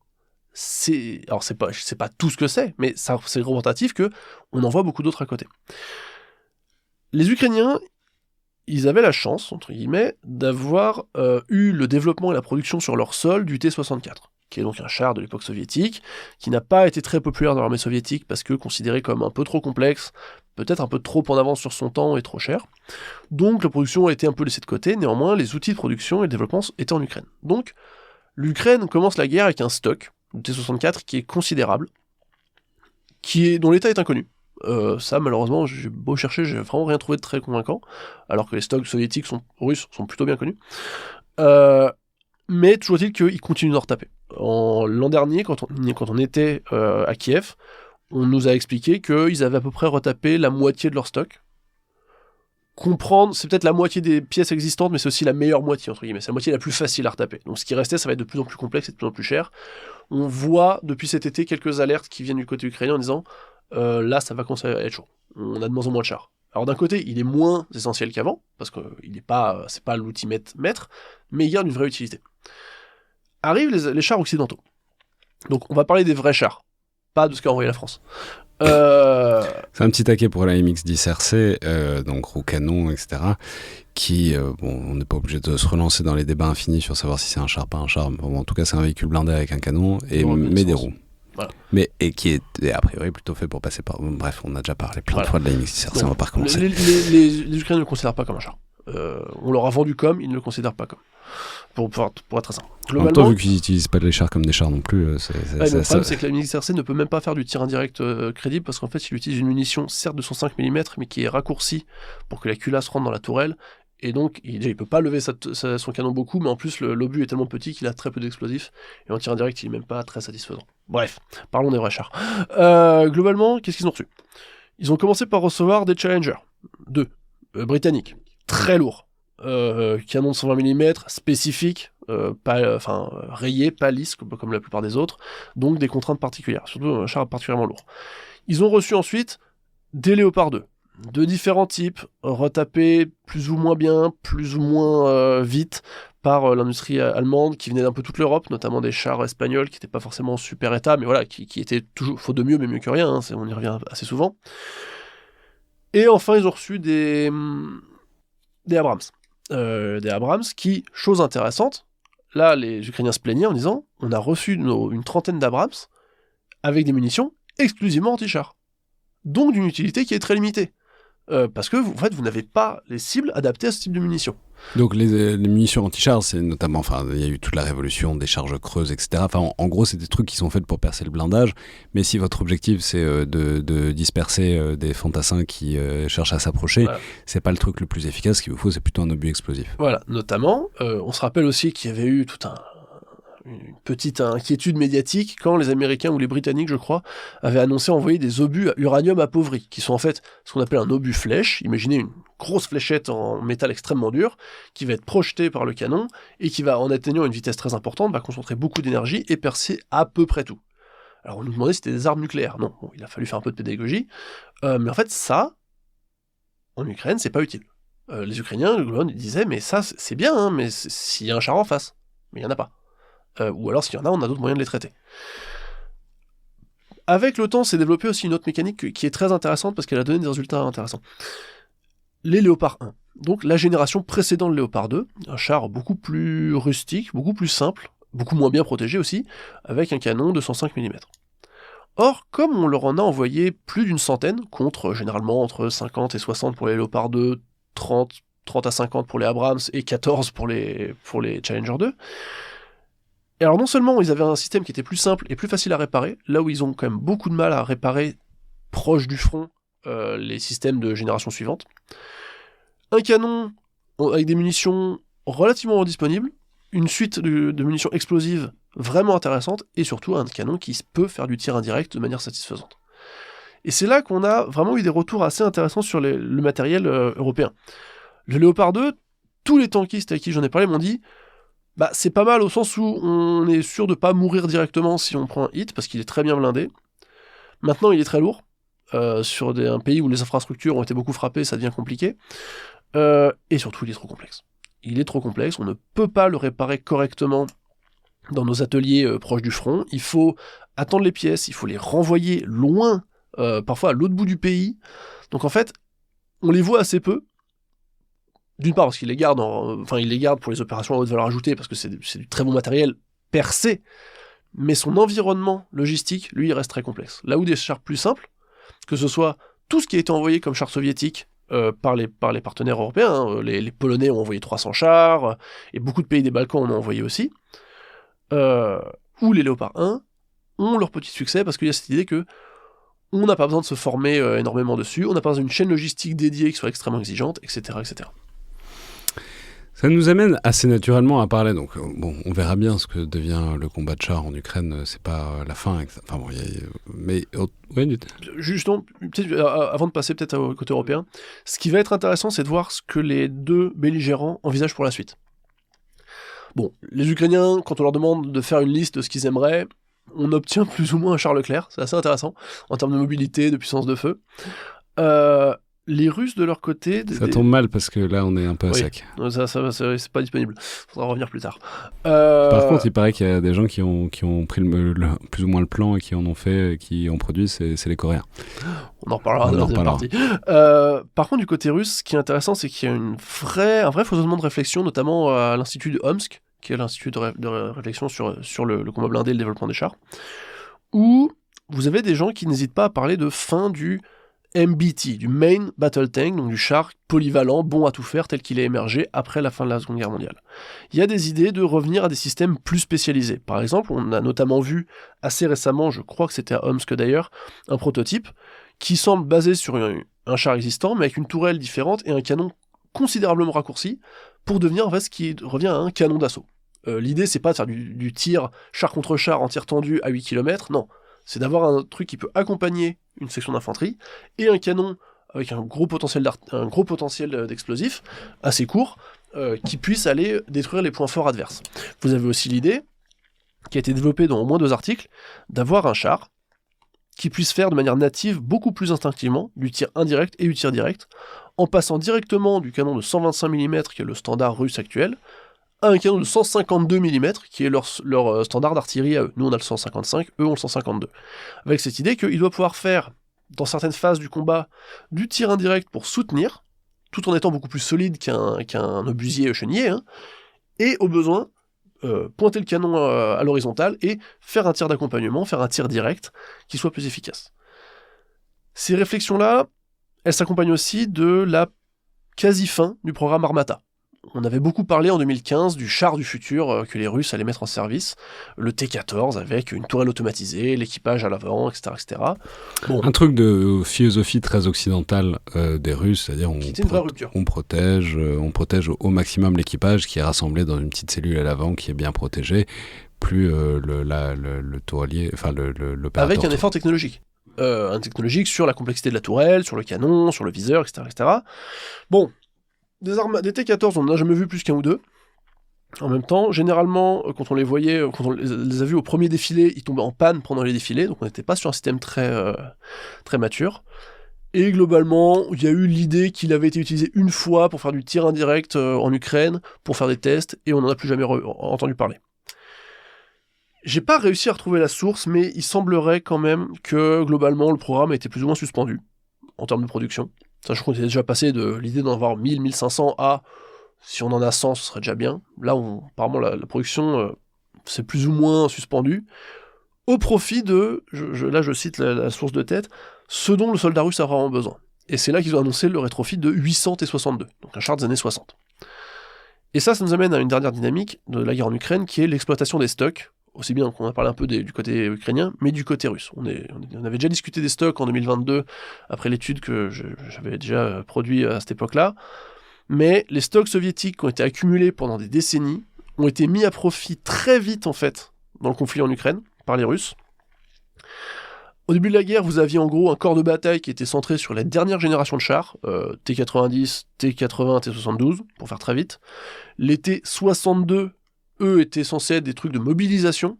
Alors c'est pas tout ce que c'est, mais c'est représentatif que on en voit beaucoup d'autres à côté. Les Ukrainiens, ils avaient la chance, entre guillemets, d'avoir eu le développement et la production sur leur sol du T-64, qui est donc un char de l'époque soviétique, qui n'a pas été très populaire dans l'armée soviétique parce que considéré comme un peu trop complexe, peut-être un peu trop en avance sur son temps et trop cher. Donc la production a été un peu laissée de côté, néanmoins les outils de production et de développement étaient en Ukraine. Donc l'Ukraine commence la guerre avec un stock de T-64 qui est considérable, dont l'état est inconnu. Ça, malheureusement, j'ai beau chercher, j'ai vraiment rien trouvé de très convaincant, alors que les stocks soviétiques russes sont plutôt bien connus. Mais toujours est-il qu'ils continuent d'en retaper. L'an dernier, quand on était à Kiev, on nous a expliqué qu'ils avaient à peu près retapé la moitié de leur stock. Comprendre, c'est peut-être la moitié des pièces existantes, mais c'est aussi la meilleure moitié, entre guillemets. C'est la moitié la plus facile à retaper. Donc ce qui restait, ça va être de plus en plus complexe et de plus en plus cher. On voit depuis cet été quelques alertes qui viennent du côté ukrainien en disant là, ça va commencer à être chaud. On a de moins en moins de chars. Alors d'un côté, il est moins essentiel qu'avant, parce que c'est pas l'outil maître, mais il garde une vraie utilité. Arrivent les chars occidentaux. Donc on va parler des vrais chars, pas de ce qu'a envoyé la France. C'est un petit taquet pour la MX-10 RC, donc roue canon, etc. Qui, on n'est pas obligé de se relancer dans les débats infinis sur savoir si c'est un char, pas un char. Bon, en tout cas, c'est un véhicule blindé avec un canon, mais des roues. Voilà. Et qui est a priori plutôt fait pour passer par. Bref, on a déjà parlé plein de fois de la MX-10 RC, on va pas recommencer. Les Ukrainiens ne le considèrent pas comme un char. On leur a vendu comme, ils ne le considèrent pas comme. Pour être très simple. En même temps, vu qu'ils n'utilisent pas les chars comme des chars non plus, le problème, c'est que la MX-RC ne peut même pas faire du tir indirect crédible, parce qu'en fait, il utilise une munition, certes de 105 mm, mais qui est raccourcie pour que la culasse rentre dans la tourelle, et donc, il peut pas lever son canon beaucoup, mais en plus, l'obus est tellement petit qu'il a très peu d'explosifs, et en tir indirect, il est même pas très satisfaisant. Bref, parlons des vrais chars. Globalement, qu'est-ce qu'ils ont reçu ? Ils ont commencé par recevoir des Challenger 2, britanniques, très lourds. Canon de 120 mm, spécifique, rayé, pas lisse, comme la plupart des autres, donc des contraintes particulières, surtout un char particulièrement lourd. Ils ont reçu ensuite des Léopard 2, de différents types, retapés plus ou moins bien, plus ou moins vite, par l'industrie allemande, qui venait d'un peu toute l'Europe, notamment des chars espagnols qui n'étaient pas forcément en super état, mais voilà, qui étaient toujours, faut de mieux, mais mieux que rien, hein, on y revient assez souvent. Et enfin, ils ont reçu des Abrams. Des Abrams qui, chose intéressante, là les Ukrainiens se plaignaient en disant on a reçu une trentaine d'Abrams avec des munitions exclusivement anti-chars. Donc d'une utilité qui est très limitée. Parce que vous n'avez pas les cibles adaptées à ce type de munitions. Donc les munitions anti-chars, c'est notamment, il y a eu toute la révolution des charges creuses, etc. En gros, c'est des trucs qui sont faits pour percer le blindage, mais si votre objectif c'est de disperser des fantassins qui cherchent à s'approcher, voilà. C'est pas le truc le plus efficace. Ce qu'il vous faut, c'est plutôt un obus explosif. Voilà, notamment, on se rappelle aussi qu'il y avait eu une petite inquiétude médiatique quand les Américains ou les Britanniques, je crois, avaient annoncé envoyer des obus à uranium appauvri, qui sont en fait ce qu'on appelle un obus flèche. Imaginez une grosse fléchette en métal extrêmement dur, qui va être projetée par le canon, et qui va, en atteignant une vitesse très importante, va concentrer beaucoup d'énergie et percer à peu près tout. Alors on nous demandait si c'était des armes nucléaires. Non, bon, il a fallu faire un peu de pédagogie, mais en fait ça, en Ukraine, c'est pas utile. Les Ukrainiens, ils disaient, mais ça c'est bien, hein, mais s'il y a un char en face, mais il n'y en a pas. Ou alors s'il y en a, on a d'autres moyens de les traiter. Avec le temps, s'est développée aussi une autre mécanique qui est très intéressante parce qu'elle a donné des résultats intéressants. Les Léopard 1, donc la génération précédente de Léopard 2, un char beaucoup plus rustique, beaucoup plus simple, beaucoup moins bien protégé aussi, avec un canon de 105 mm. Or, comme on leur en a envoyé plus d'une centaine, contre généralement entre 50 et 60 pour les Léopard 2, 30 à 50 pour les Abrams et 14 pour les Challenger 2, et alors non seulement ils avaient un système qui était plus simple et plus facile à réparer, là où ils ont quand même beaucoup de mal à réparer proche du front les systèmes de génération suivante, un canon avec des munitions relativement disponibles, une suite de munitions explosives vraiment intéressante, et surtout un canon qui peut faire du tir indirect de manière satisfaisante. Et c'est là qu'on a vraiment eu des retours assez intéressants sur le matériel européen. Le Léopard 2, tous les tankistes avec qui j'en ai parlé m'ont dit c'est pas mal au sens où on est sûr de pas mourir directement si on prend un hit, parce qu'il est très bien blindé. Maintenant, il est très lourd. Sur un pays où les infrastructures ont été beaucoup frappées, ça devient compliqué. Et surtout, il est trop complexe. Il est trop complexe, on ne peut pas le réparer correctement dans nos ateliers proches du front. Il faut attendre les pièces, il faut les renvoyer loin, parfois à l'autre bout du pays. Donc en fait, on les voit assez peu. D'une part parce qu'il les garde, il les garde pour les opérations à haute valeur ajoutée, parce que c'est du très bon matériel percé, mais son environnement logistique, lui, il reste très complexe. Là où des chars plus simples, que ce soit tout ce qui a été envoyé comme chars soviétiques par les partenaires européens, hein, les Polonais ont envoyé 300 chars, et beaucoup de pays des Balkans en ont envoyé aussi, ou les Léopard 1 ont leur petit succès, parce qu'il y a cette idée que on n'a pas besoin de se former énormément dessus, on n'a pas besoin d'une chaîne logistique dédiée qui soit extrêmement exigeante, etc., etc. Ça nous amène assez naturellement à parler, donc bon, on verra bien ce que devient le combat de chars en Ukraine, c'est pas la fin, enfin bon, mais ouais, justement, avant de passer peut-être au côté européen, ce qui va être intéressant, c'est de voir ce que les deux belligérants envisagent pour la suite. Bon, les Ukrainiens, quand on leur demande de faire une liste de ce qu'ils aimeraient, on obtient plus ou moins un char Leclerc, c'est assez intéressant, en termes de mobilité, de puissance de feu. Les Russes, de leur côté... Ça tombe mal, parce que là, on est un peu à sec. Ça, c'est pas disponible. Faudra revenir plus tard. Par contre, il paraît qu'il y a des gens qui ont pris plus ou moins le plan et qui en ont fait, qui ont produit, c'est les Coréens. On en reparlera dans la deuxième partie. Par contre, du côté russe, ce qui est intéressant, c'est qu'il y a un vrai foisonnement de réflexion, notamment à l'Institut de Omsk, qui est l'Institut de réflexion sur le combat blindé et le développement des chars, où vous avez des gens qui n'hésitent pas à parler de fin du MBT, du Main Battle Tank, donc du char polyvalent, bon à tout faire, tel qu'il est émergé après la fin de la Seconde Guerre mondiale. Il y a des idées de revenir à des systèmes plus spécialisés. Par exemple, on a notamment vu assez récemment, je crois que c'était à Omsk d'ailleurs, un prototype qui semble basé sur un char existant, mais avec une tourelle différente et un canon considérablement raccourci, pour devenir en fait ce qui revient à un canon d'assaut. L'idée, c'est pas de faire du tir char contre char en tir tendu à 8 km, non. C'est d'avoir un truc qui peut accompagner une section d'infanterie et un canon avec un gros potentiel d'explosifs assez court qui puisse aller détruire les points forts adverses. Vous avez aussi l'idée, qui a été développée dans au moins 2 articles, d'avoir un char qui puisse faire de manière native beaucoup plus instinctivement du tir indirect et du tir direct, en passant directement du canon de 125 mm, qui est le standard russe actuel, à un canon de 152 mm, qui est leur standard d'artillerie à eux. Nous, on a le 155, eux ont le 152. Avec cette idée qu'il doit pouvoir faire, dans certaines phases du combat, du tir indirect pour soutenir, tout en étant beaucoup plus solide qu'un obusier chenillé, hein, et au besoin, pointer le canon à l'horizontale et faire un tir d'accompagnement, faire un tir direct qui soit plus efficace. Ces réflexions-là, elles s'accompagnent aussi de la quasi-fin du programme Armata. On avait beaucoup parlé en 2015 du char du futur que les Russes allaient mettre en service, le T-14 avec une tourelle automatisée, l'équipage à l'avant, etc. etc. Bon. Un truc de philosophie très occidentale des Russes, c'est-à-dire on protège au maximum l'équipage qui est rassemblé dans une petite cellule à l'avant qui est bien protégée, plus le touralier, enfin l'opérateur. Avec un effort technologique. Technologique sur la complexité de la tourelle, sur le canon, sur le viseur, etc. etc. Bon. Des T-14, on n'en a jamais vu plus qu'un ou deux. En même temps, généralement, quand on les voyait, quand on les a vus au premier défilé, ils tombaient en panne pendant les défilés, donc on n'était pas sur un système très mature. Et globalement, il y a eu l'idée qu'il avait été utilisé une fois pour faire du tir indirect en Ukraine, pour faire des tests, et on n'en a plus jamais entendu parler. J'ai pas réussi à retrouver la source, mais il semblerait quand même que, globalement, le programme a été plus ou moins suspendu, en termes de production. Sachant qu'on était déjà passé de l'idée d'en avoir 1000, 1500 à, si on en a 100, ce serait déjà bien. Là, apparemment, la production c'est plus ou moins suspendu, au profit de, là je cite la source de tête, ce dont le soldat russe a vraiment besoin. Et c'est là qu'ils ont annoncé le rétrofit de 800 T-62, donc un char des années 60. Et ça nous amène à une dernière dynamique de la guerre en Ukraine, qui est l'exploitation des stocks, aussi bien qu'on a parlé un peu du côté ukrainien, mais du côté russe. On avait déjà discuté des stocks en 2022, après l'étude que j'avais déjà produit à cette époque-là, mais les stocks soviétiques qui ont été accumulés pendant des décennies ont été mis à profit très vite, en fait, dans le conflit en Ukraine, par les Russes. Au début de la guerre, vous aviez en gros un corps de bataille qui était centré sur la dernière génération de chars, T-90, T-80, T-72, pour faire très vite. Les T-62, eux, étaient censés être des trucs de mobilisation,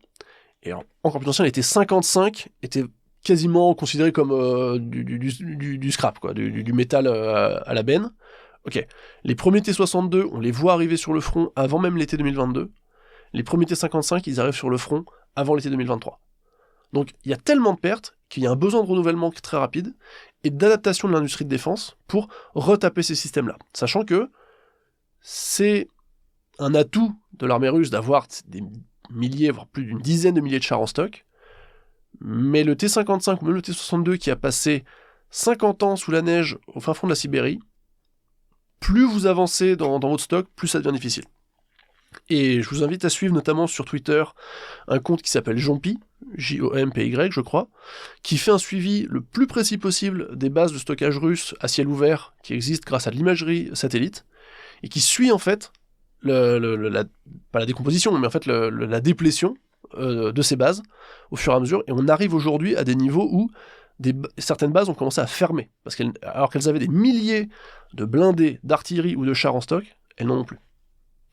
et encore plus ancien, les T-55 étaient quasiment considérés comme du scrap, quoi, du métal à la benne. Ok, les premiers T-62, on les voit arriver sur le front avant même l'été 2022. Les premiers T-55, ils arrivent sur le front avant l'été 2023. Donc il y a tellement de pertes qu'il y a un besoin de renouvellement très rapide et d'adaptation de l'industrie de défense pour retaper ces systèmes-là. Sachant que c'est un atout de l'armée russe d'avoir des milliers, voire plus d'une dizaine de milliers de chars en stock, mais le T-55 ou même le T-62 qui a passé 50 ans sous la neige au fin fond de la Sibérie, plus vous avancez dans votre stock, plus ça devient difficile. Et je vous invite à suivre notamment sur Twitter un compte qui s'appelle Jompy, Jompy, je crois, qui fait un suivi le plus précis possible des bases de stockage russes à ciel ouvert qui existent grâce à de l'imagerie satellite, et qui suit en fait, pas la décomposition, mais en fait la déplétion de ces bases au fur et à mesure, et on arrive aujourd'hui à des niveaux où certaines bases ont commencé à fermer, alors qu'elles avaient des milliers de blindés, d'artillerie ou de chars en stock, elles n'en ont plus.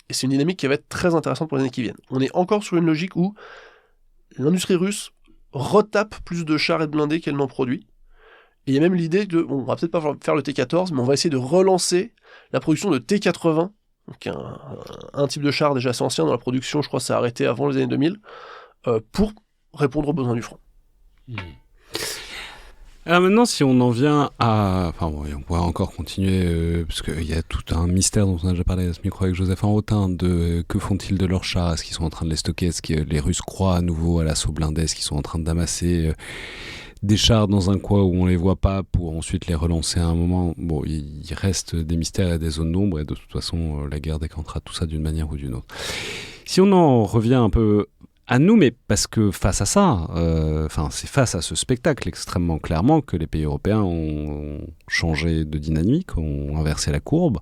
Et c'est une dynamique qui va être très intéressante pour les années qui viennent. On est encore sur une logique où l'industrie russe retape plus de chars et de blindés qu'elle n'en produit. Et il y a même l'idée de, on va peut-être pas faire le T-14, mais on va essayer de relancer la production de T-80, donc un type de char déjà assez ancien dans la production, je crois que ça a arrêté avant les années 2000, pour répondre aux besoins du front. Alors maintenant, si on en vient à... Enfin bon, on pourrait encore continuer, parce qu'il y a tout un mystère dont on a déjà parlé à ce micro avec Joseph Enrotin, de que font-ils de leurs chars, est-ce qu'ils sont en train de les stocker, est-ce que les Russes croient à nouveau à l'assaut blindé, est-ce qu'ils sont en train d'amasser des chars dans un coin où on les voit pas pour ensuite les relancer à un moment. Bon, il reste des mystères et des zones d'ombre, et de toute façon, la guerre décantera tout ça d'une manière ou d'une autre. Si on en revient un peu à nous, mais parce que face à ça, c'est face à ce spectacle extrêmement clairement que les pays européens ont changé de dynamique, ont inversé la courbe.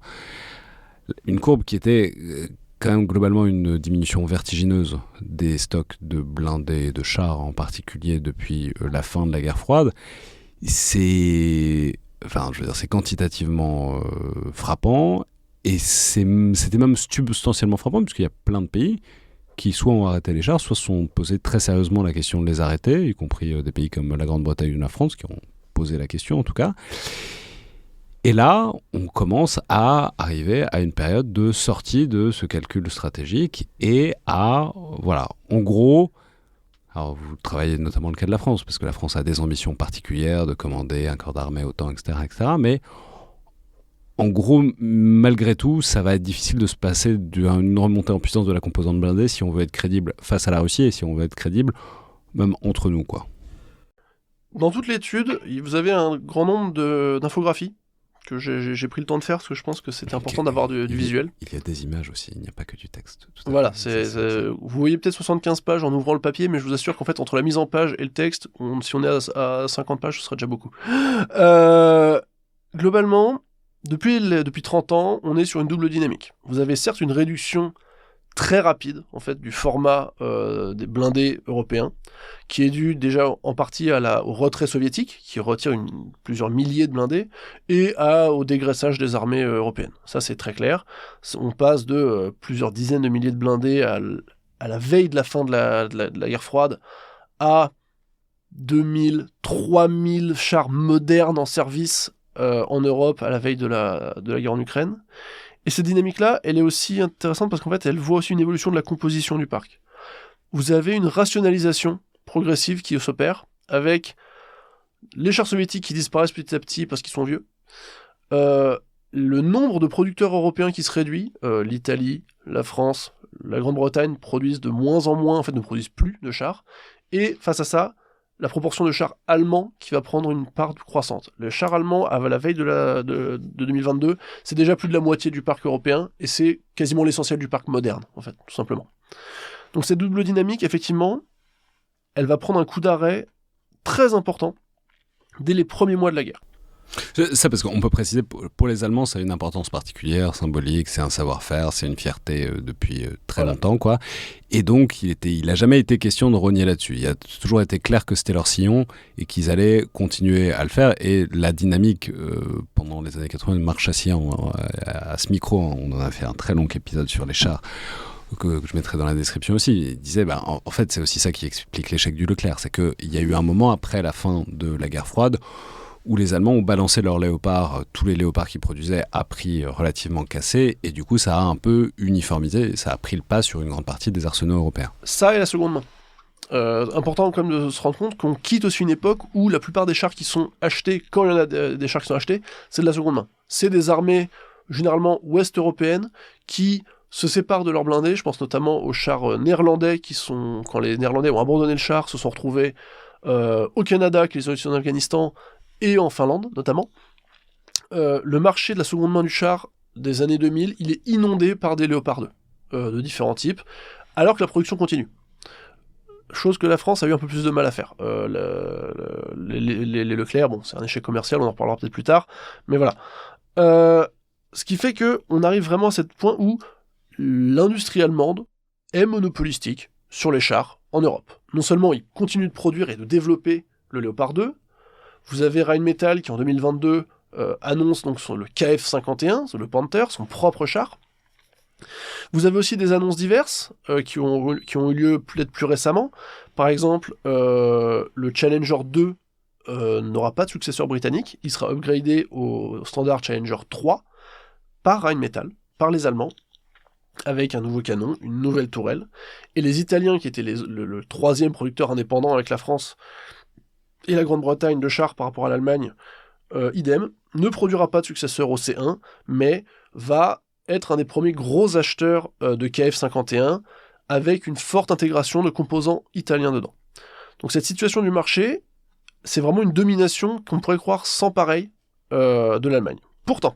Une courbe qui était quand même globalement une diminution vertigineuse des stocks de blindés et de chars, en particulier depuis la fin de la guerre froide. C'est quantitativement frappant, et c'était même substantiellement frappant, puisqu'il y a plein de pays qui soit ont arrêté les chars, soit se sont posé très sérieusement la question de les arrêter, y compris des pays comme la Grande-Bretagne ou la France, qui ont posé la question en tout cas. Et là, on commence à arriver à une période de sortie de ce calcul stratégique et à, voilà, en gros, alors vous travaillez notamment le cas de la France, parce que la France a des ambitions particulières de commander un corps d'armée autant, etc., mais en gros, malgré tout, ça va être difficile de se passer d'une remontée en puissance de la composante blindée si on veut être crédible face à la Russie et si on veut être crédible même entre nous, quoi. Dans toute l'étude, vous avez un grand nombre d'infographies que j'ai pris le temps de faire parce que je pense que c'était important d'avoir du visuel. Il y a des images aussi, il n'y a pas que du texte. Voilà, vous voyez peut-être 75 pages en ouvrant le papier, mais je vous assure qu'en fait, entre la mise en page et le texte, si on est à 50 pages, ce serait déjà beaucoup. Globalement, depuis 30 ans, on est sur une double dynamique. Vous avez certes une réduction très rapide en fait, du format des blindés européens, qui est due déjà en partie au retrait soviétique, qui retire plusieurs milliers de blindés, et au dégraissage des armées européennes. Ça, c'est très clair. On passe de plusieurs dizaines de milliers de blindés à la veille de la fin de la guerre froide à 2000, 3000 chars modernes en service en Europe à la veille de la guerre en Ukraine. Et cette dynamique-là, elle est aussi intéressante parce qu'en fait, elle voit aussi une évolution de la composition du parc. Vous avez une rationalisation progressive qui s'opère avec les chars soviétiques qui disparaissent petit à petit parce qu'ils sont vieux, le nombre de producteurs européens qui se réduit, l'Italie, la France, la Grande-Bretagne produisent de moins en moins, en fait ne produisent plus de chars, et face à ça, la proportion de chars allemands qui va prendre une part croissante. Les chars allemands, à la veille de 2022, c'est déjà plus de la moitié du parc européen, et c'est quasiment l'essentiel du parc moderne, en fait, tout simplement. Donc cette double dynamique, effectivement, elle va prendre un coup d'arrêt très important dès les premiers mois de la guerre. Ça, parce qu'on peut préciser, pour les Allemands, ça a une importance particulière, symbolique, c'est un savoir-faire, c'est une fierté depuis très longtemps, quoi. Et donc, il n'a jamais été question de rogner là-dessus. Il a toujours été clair que c'était leur sillon et qu'ils allaient continuer à le faire. Et la dynamique, pendant les années 80, Marc Chassian, à ce micro, on en a fait un très long épisode sur les chars, que je mettrai dans la description aussi. Il disait, en fait, c'est aussi ça qui explique l'échec du Leclerc. C'est qu'il y a eu un moment, après la fin de la guerre froide, où les Allemands ont balancé leurs léopards, tous les léopards qu'ils produisaient à prix relativement cassés, et du coup ça a un peu uniformisé, ça a pris le pas sur une grande partie des arsenaux européens. Ça et la seconde main. Important quand même de se rendre compte qu'on quitte aussi une époque où la plupart des chars qui sont achetés, quand il y en a des chars qui sont achetés, c'est de la seconde main. C'est des armées généralement ouest-européennes qui se séparent de leurs blindés, je pense notamment aux chars néerlandais qui sont, quand les Néerlandais ont abandonné le char, se sont retrouvés au Canada, qui les ont utilisés en Afghanistan, et en Finlande notamment. Le marché de la seconde main du char des années 2000, il est inondé par des Léopard 2. de différents types, alors que la production continue. Chose que la France a eu un peu plus de mal à faire. Les Leclerc, bon, c'est un échec commercial, on en reparlera peut-être plus tard, mais voilà. Ce qui fait qu'on arrive vraiment à ce point où l'industrie allemande est monopolistique sur les chars en Europe. Non seulement ils continuent de produire et de développer le Léopard 2, vous avez Rheinmetall qui en 2022 annonce donc le KF-51, le Panther, son propre char. Vous avez aussi des annonces diverses qui ont eu lieu peut-être plus récemment. Par exemple, le Challenger 2 n'aura pas de successeur britannique, il sera upgradé au standard Challenger 3 par Rheinmetall, par les Allemands, avec un nouveau canon, une nouvelle tourelle. Et les Italiens, qui étaient le troisième producteur indépendant avec la France et la Grande-Bretagne de chars par rapport à l'Allemagne, idem, ne produira pas de successeur au C1, mais va être un des premiers gros acheteurs de KF-51, avec une forte intégration de composants italiens dedans. Donc cette situation du marché, c'est vraiment une domination qu'on pourrait croire sans pareil de l'Allemagne. Pourtant,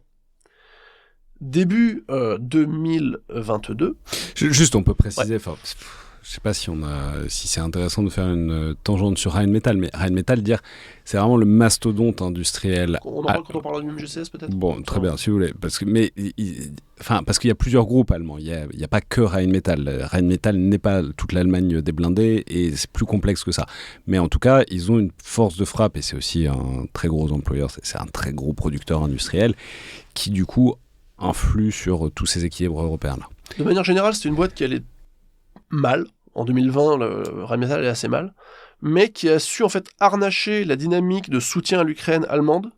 début 2022... Juste, on peut préciser, je sais pas si c'est intéressant de faire une tangente sur Rheinmetall, mais Rheinmetall, c'est vraiment le mastodonte industriel. On en parle quand on parle du MGCS peut-être. Bon, très bien, si vous voulez. Parce qu'il y a plusieurs groupes allemands. Il y a pas que Rheinmetall. Rheinmetall n'est pas toute l'Allemagne des blindés et c'est plus complexe que ça. Mais en tout cas, ils ont une force de frappe et c'est aussi un très gros employeur. C'est un très gros producteur industriel qui du coup influe sur tous ces équilibres européens là. De manière générale, c'est une boîte qui allait mal. En 2020, le Rheinmetall est assez mal, mais qui a su en fait harnacher la dynamique de soutien à l'Ukraine allemande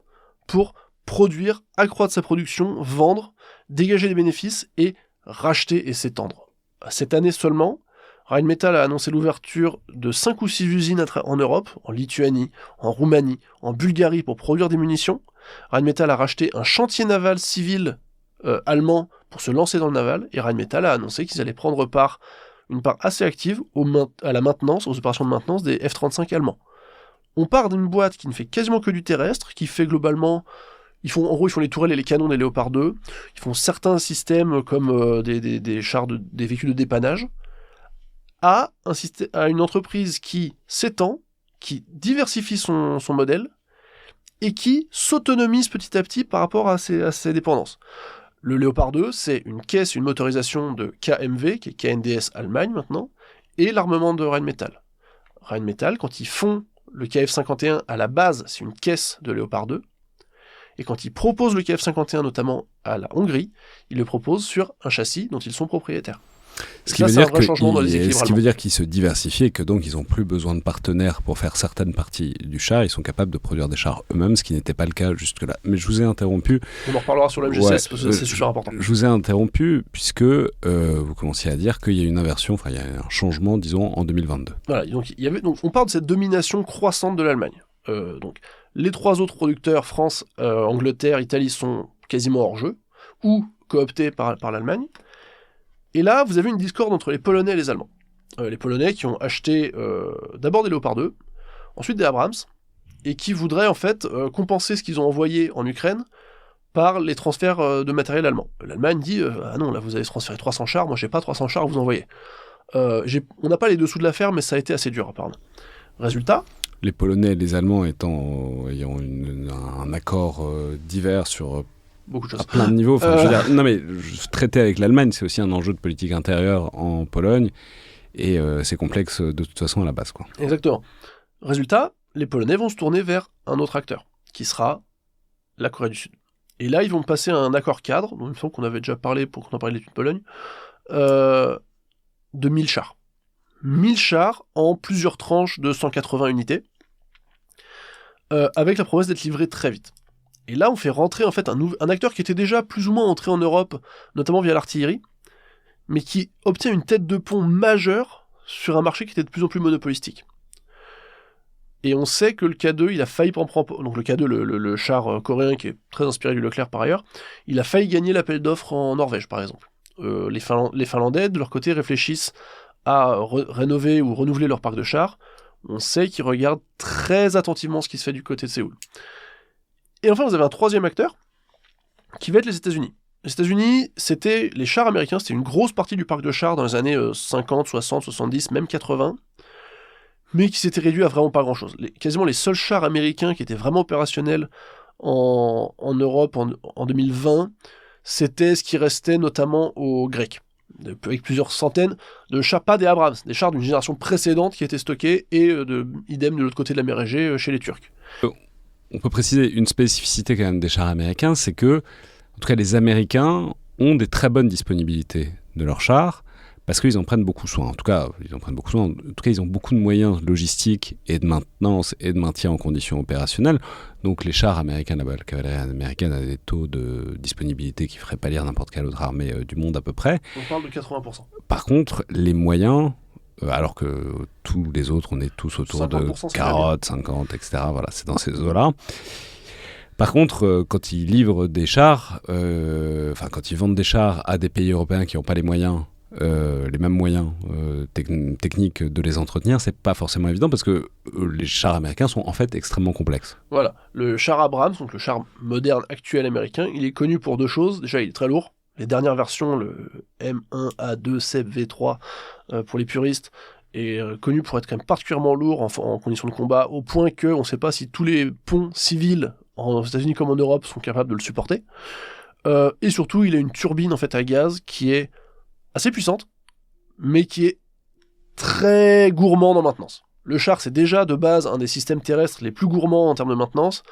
pour produire, accroître sa production, vendre, dégager des bénéfices et racheter et s'étendre. Cette année seulement, Rheinmetall a annoncé l'ouverture de 5 ou 6 usines en Europe, en Lituanie, en Roumanie, en Bulgarie pour produire des munitions. Rheinmetall a racheté un chantier naval civil allemand pour se lancer dans le naval, et Rheinmetall a annoncé qu'ils allaient prendre une part assez active à la maintenance, aux opérations de maintenance des F-35 allemands. On part d'une boîte qui ne fait quasiment que du terrestre, qui fait globalement... Ils font les tourelles et les canons des Léopard 2, ils font certains systèmes comme des chars, des véhicules de dépannage, à une entreprise qui s'étend, qui diversifie son modèle, et qui s'autonomise petit à petit par rapport à ses dépendances. Le Léopard 2, c'est une caisse, une motorisation de KMW, qui est KNDS Allemagne maintenant, et l'armement de Rheinmetall. Rheinmetall, quand ils font le KF-51 à la base, c'est une caisse de Léopard 2, et quand ils proposent le KF-51 notamment à la Hongrie, ils le proposent sur un châssis dont ils sont propriétaires. Ce qui veut dire qu'ils se diversifient et que donc ils n'ont plus besoin de partenaires pour faire certaines parties du char, ils sont capables de produire des chars eux-mêmes, ce qui n'était pas le cas jusque-là. Mais je vous ai interrompu. On en reparlera sur le MGCS parce que c'est super important. Je vous ai interrompu puisque vous commenciez à dire qu'il y a une inversion, il y a un changement, disons, en 2022. Voilà, donc on parle de cette domination croissante de l'Allemagne. Donc les 3 autres producteurs, France, Angleterre, Italie, sont quasiment hors jeu, ou cooptés par l'Allemagne. Et là, vous avez une discorde entre les Polonais et les Allemands. Les Polonais qui ont acheté d'abord des Léopard 2, ensuite des Abrams, et qui voudraient en fait compenser ce qu'ils ont envoyé en Ukraine par les transferts de matériel allemand. L'Allemagne dit ah non, là vous avez transféré 300 chars, moi j'ai pas 300 chars à vous envoyer. On n'a pas les dessous de l'affaire, mais ça a été assez dur apparemment. Résultat, les Polonais et les Allemands ayant un accord divers sur beaucoup de choses. À plein de niveaux. Traiter avec l'Allemagne, c'est aussi un enjeu de politique intérieure en Pologne, et c'est complexe de toute façon à la base, quoi. Exactement. Résultat, les Polonais vont se tourner vers un autre acteur, qui sera la Corée du Sud. Et là, ils vont passer à un accord cadre, dont il me semble qu'on avait déjà parlé pour qu'on en parlait de l'étude Pologne, de 1000 chars. 1000 chars en plusieurs tranches de 180 unités, avec la promesse d'être livrés très vite. Et là, on fait rentrer en fait un acteur qui était déjà plus ou moins entré en Europe, notamment via l'artillerie, mais qui obtient une tête de pont majeure sur un marché qui était de plus en plus monopolistique. Et on sait que le K2, il a failli prendre... Donc le K2, le char coréen, qui est très inspiré du Leclerc par ailleurs, il a failli gagner l'appel d'offres en Norvège, par exemple. Les Finlandais, de leur côté, réfléchissent à rénover ou renouveler leur parc de chars. On sait qu'ils regardent très attentivement ce qui se fait du côté de Séoul. Et enfin, vous avez un troisième acteur, qui va être les États-Unis. Les États-Unis, les chars américains, c'était une grosse partie du parc de chars dans les années 50, 60, 70, même 80, mais qui s'était réduit à vraiment pas grand-chose. Quasiment les seuls chars américains qui étaient vraiment opérationnels en Europe en 2020, c'était ce qui restait notamment aux Grecs, avec plusieurs centaines de chars, pas des Abrams, des chars d'une génération précédente qui étaient stockés, et idem de l'autre côté de la mer Égée, chez les Turcs. On peut préciser une spécificité quand même des chars américains, c'est que en tout cas, les Américains ont des très bonnes disponibilités de leurs chars parce qu'ils en prennent beaucoup soin. En tout cas, ils ont beaucoup de moyens logistiques et de maintenance et de maintien en conditions opérationnelles. Donc, les chars américains, la cavalerie américaine a des taux de disponibilité qui ne feraient pas lire n'importe quelle autre armée du monde à peu près. On parle de 80%. Par contre, les moyens, alors que tous les autres, on est tous autour de 40, 50, etc. Voilà, c'est dans ces eaux-là. Par contre, quand ils livrent des chars, quand ils vendent des chars à des pays européens qui n'ont pas les moyens, les mêmes moyens techniques de les entretenir, c'est pas forcément évident parce que les chars américains sont en fait extrêmement complexes. Voilà, le char Abrams, donc le char moderne actuel américain, il est connu pour deux choses. Déjà, il est très lourd. Les dernières versions, le M1A2 SEB V3 pour les puristes, est connu pour être quand même particulièrement lourd en conditions de combat, au point qu'on ne sait pas si tous les ponts civils aux États-Unis comme en Europe sont capables de le supporter. Et surtout, il a une turbine en fait à gaz qui est assez puissante, mais qui est très gourmand en maintenance. Le char, c'est déjà de base un des systèmes terrestres les plus gourmands en termes de maintenance.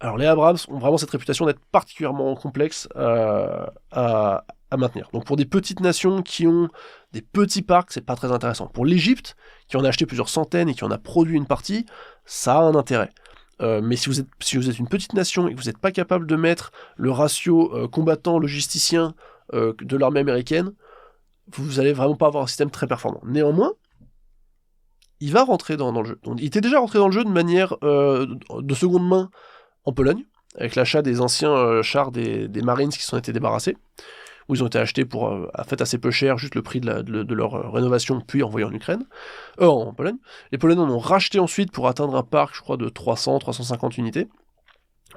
Alors les Abrams ont vraiment cette réputation d'être particulièrement complexes à maintenir. Donc pour des petites nations qui ont des petits parcs, c'est pas très intéressant. Pour l'Égypte, qui en a acheté plusieurs centaines et qui en a produit une partie, ça a un intérêt. Mais si vous êtes une petite nation et que vous n'êtes pas capable de mettre le ratio combattant-logisticien de l'armée américaine, vous allez vraiment pas avoir un système très performant. Néanmoins, il va rentrer dans le jeu. Donc, il était déjà rentré dans le jeu de manière de seconde main en Pologne, avec l'achat des anciens chars des Marines qui s'en étaient débarrassés, où ils ont été achetés pour assez peu cher, juste le prix de leur rénovation, puis envoyés en Ukraine, en Pologne. Les Polonais en ont racheté ensuite pour atteindre un parc, je crois, de 300-350 unités.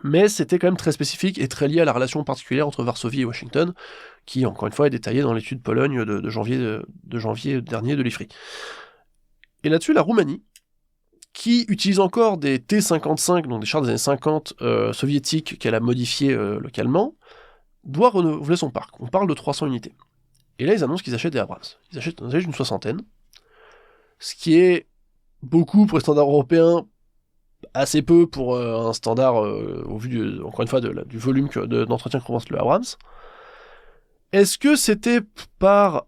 Mais c'était quand même très spécifique et très lié à la relation particulière entre Varsovie et Washington, qui, encore une fois, est détaillée dans l'étude Pologne de janvier dernier de l'IFRI. Et là-dessus, la Roumanie, qui utilise encore des T-55, donc des chars des années 50 soviétiques qu'elle a modifiés localement, doit renouveler son parc. On parle de 300 unités. Et là, ils annoncent qu'ils achètent des Abrams. Ils achètent une soixantaine, ce qui est beaucoup pour les standards européens, assez peu pour un standard, au vu, encore une fois, du volume d'entretien que représente le Abrams. Est-ce que c'était par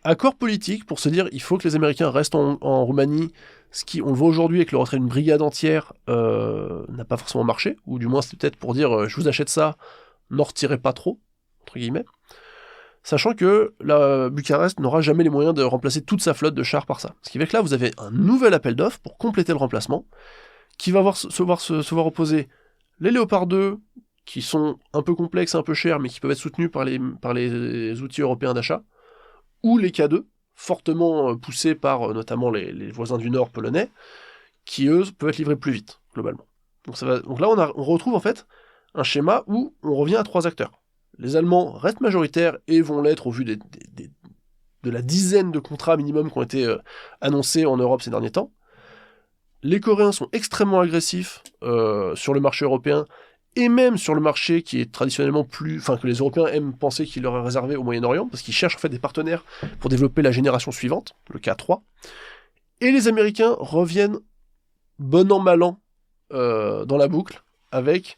accord politique pour se dire il faut que les Américains restent en Roumanie, ce qui, on le voit aujourd'hui avec le retrait d'une brigade entière, n'a pas forcément marché, ou du moins c'était peut-être pour dire je vous achète ça, n'en retirez pas trop, entre guillemets, sachant que Bucarest n'aura jamais les moyens de remplacer toute sa flotte de chars par ça. Ce qui fait que là, vous avez un nouvel appel d'offres pour compléter le remplacement, qui va se voir opposer les Léopard 2, qui sont un peu complexes, un peu chers, mais qui peuvent être soutenus par les outils européens d'achat, ou les K2, fortement poussés par notamment les voisins du Nord polonais, qui eux peuvent être livrés plus vite, globalement. Donc là, on retrouve en fait un schéma où on revient à 3 acteurs. Les Allemands restent majoritaires et vont l'être au vu de la dizaine de contrats minimum qui ont été annoncés en Europe ces derniers temps. Les Coréens sont extrêmement agressifs sur le marché européen et même sur le marché qui est traditionnellement que les Européens aiment penser qu'il leur est réservé au Moyen-Orient, parce qu'ils cherchent en fait des partenaires pour développer la génération suivante, le K3. Et les Américains reviennent bon an mal an dans la boucle avec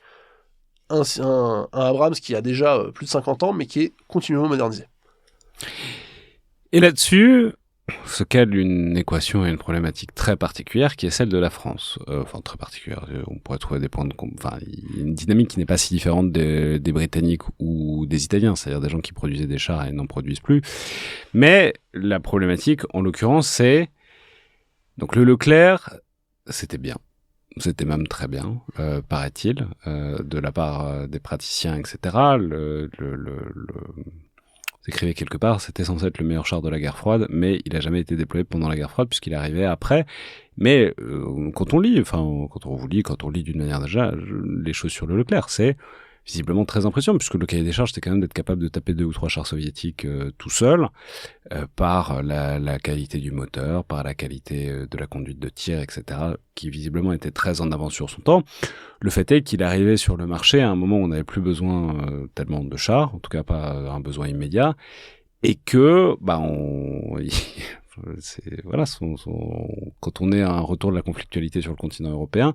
un Abrams qui a déjà plus de 50 ans, mais qui est continuellement modernisé. Et là-dessus se cale une équation et une problématique très particulière qui est celle de la France. Très particulière. On pourrait trouver des points il y a une dynamique qui n'est pas si différente des Britanniques ou des Italiens, c'est-à-dire des gens qui produisaient des chars et n'en produisent plus. Mais la problématique, en l'occurrence, c'est... Donc le Leclerc, c'était bien. C'était même très bien, paraît-il, de la part des praticiens, etc. S'écrivait quelque part, c'était censé être le meilleur char de la guerre froide, mais il n'a jamais été déployé pendant la guerre froide, puisqu'il arrivait après. Mais quand on lit d'une manière déjà, les choses sur le Leclerc, c'est visiblement très impressionnant, puisque le cahier des charges, c'était quand même d'être capable de taper 2 ou 3 chars soviétiques tout seul, par la qualité du moteur, par la qualité de la conduite de tir, etc., qui visiblement était très en avance sur son temps. Le fait est qu'il arrivait sur le marché à un moment où on n'avait plus besoin tellement de chars, en tout cas pas un besoin immédiat, et que voilà, quand on est à un retour de la conflictualité sur le continent européen,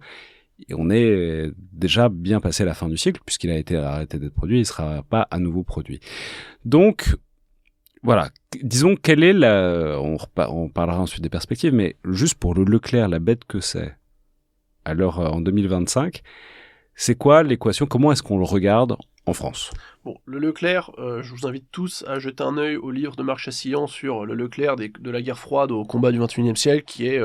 et on est déjà bien passé la fin du cycle, puisqu'il a été arrêté d'être produit, il ne sera pas à nouveau produit. Donc, voilà, disons, quelle est on parlera ensuite des perspectives, mais juste pour le Leclerc, la bête que c'est, alors en 2025, c'est quoi l'équation? Comment est-ce qu'on le regarde en France? Bon, le Leclerc, je vous invite tous à jeter un œil au livre de Marc Chassillan sur le Leclerc de la guerre froide au combat du XXIe siècle, qui est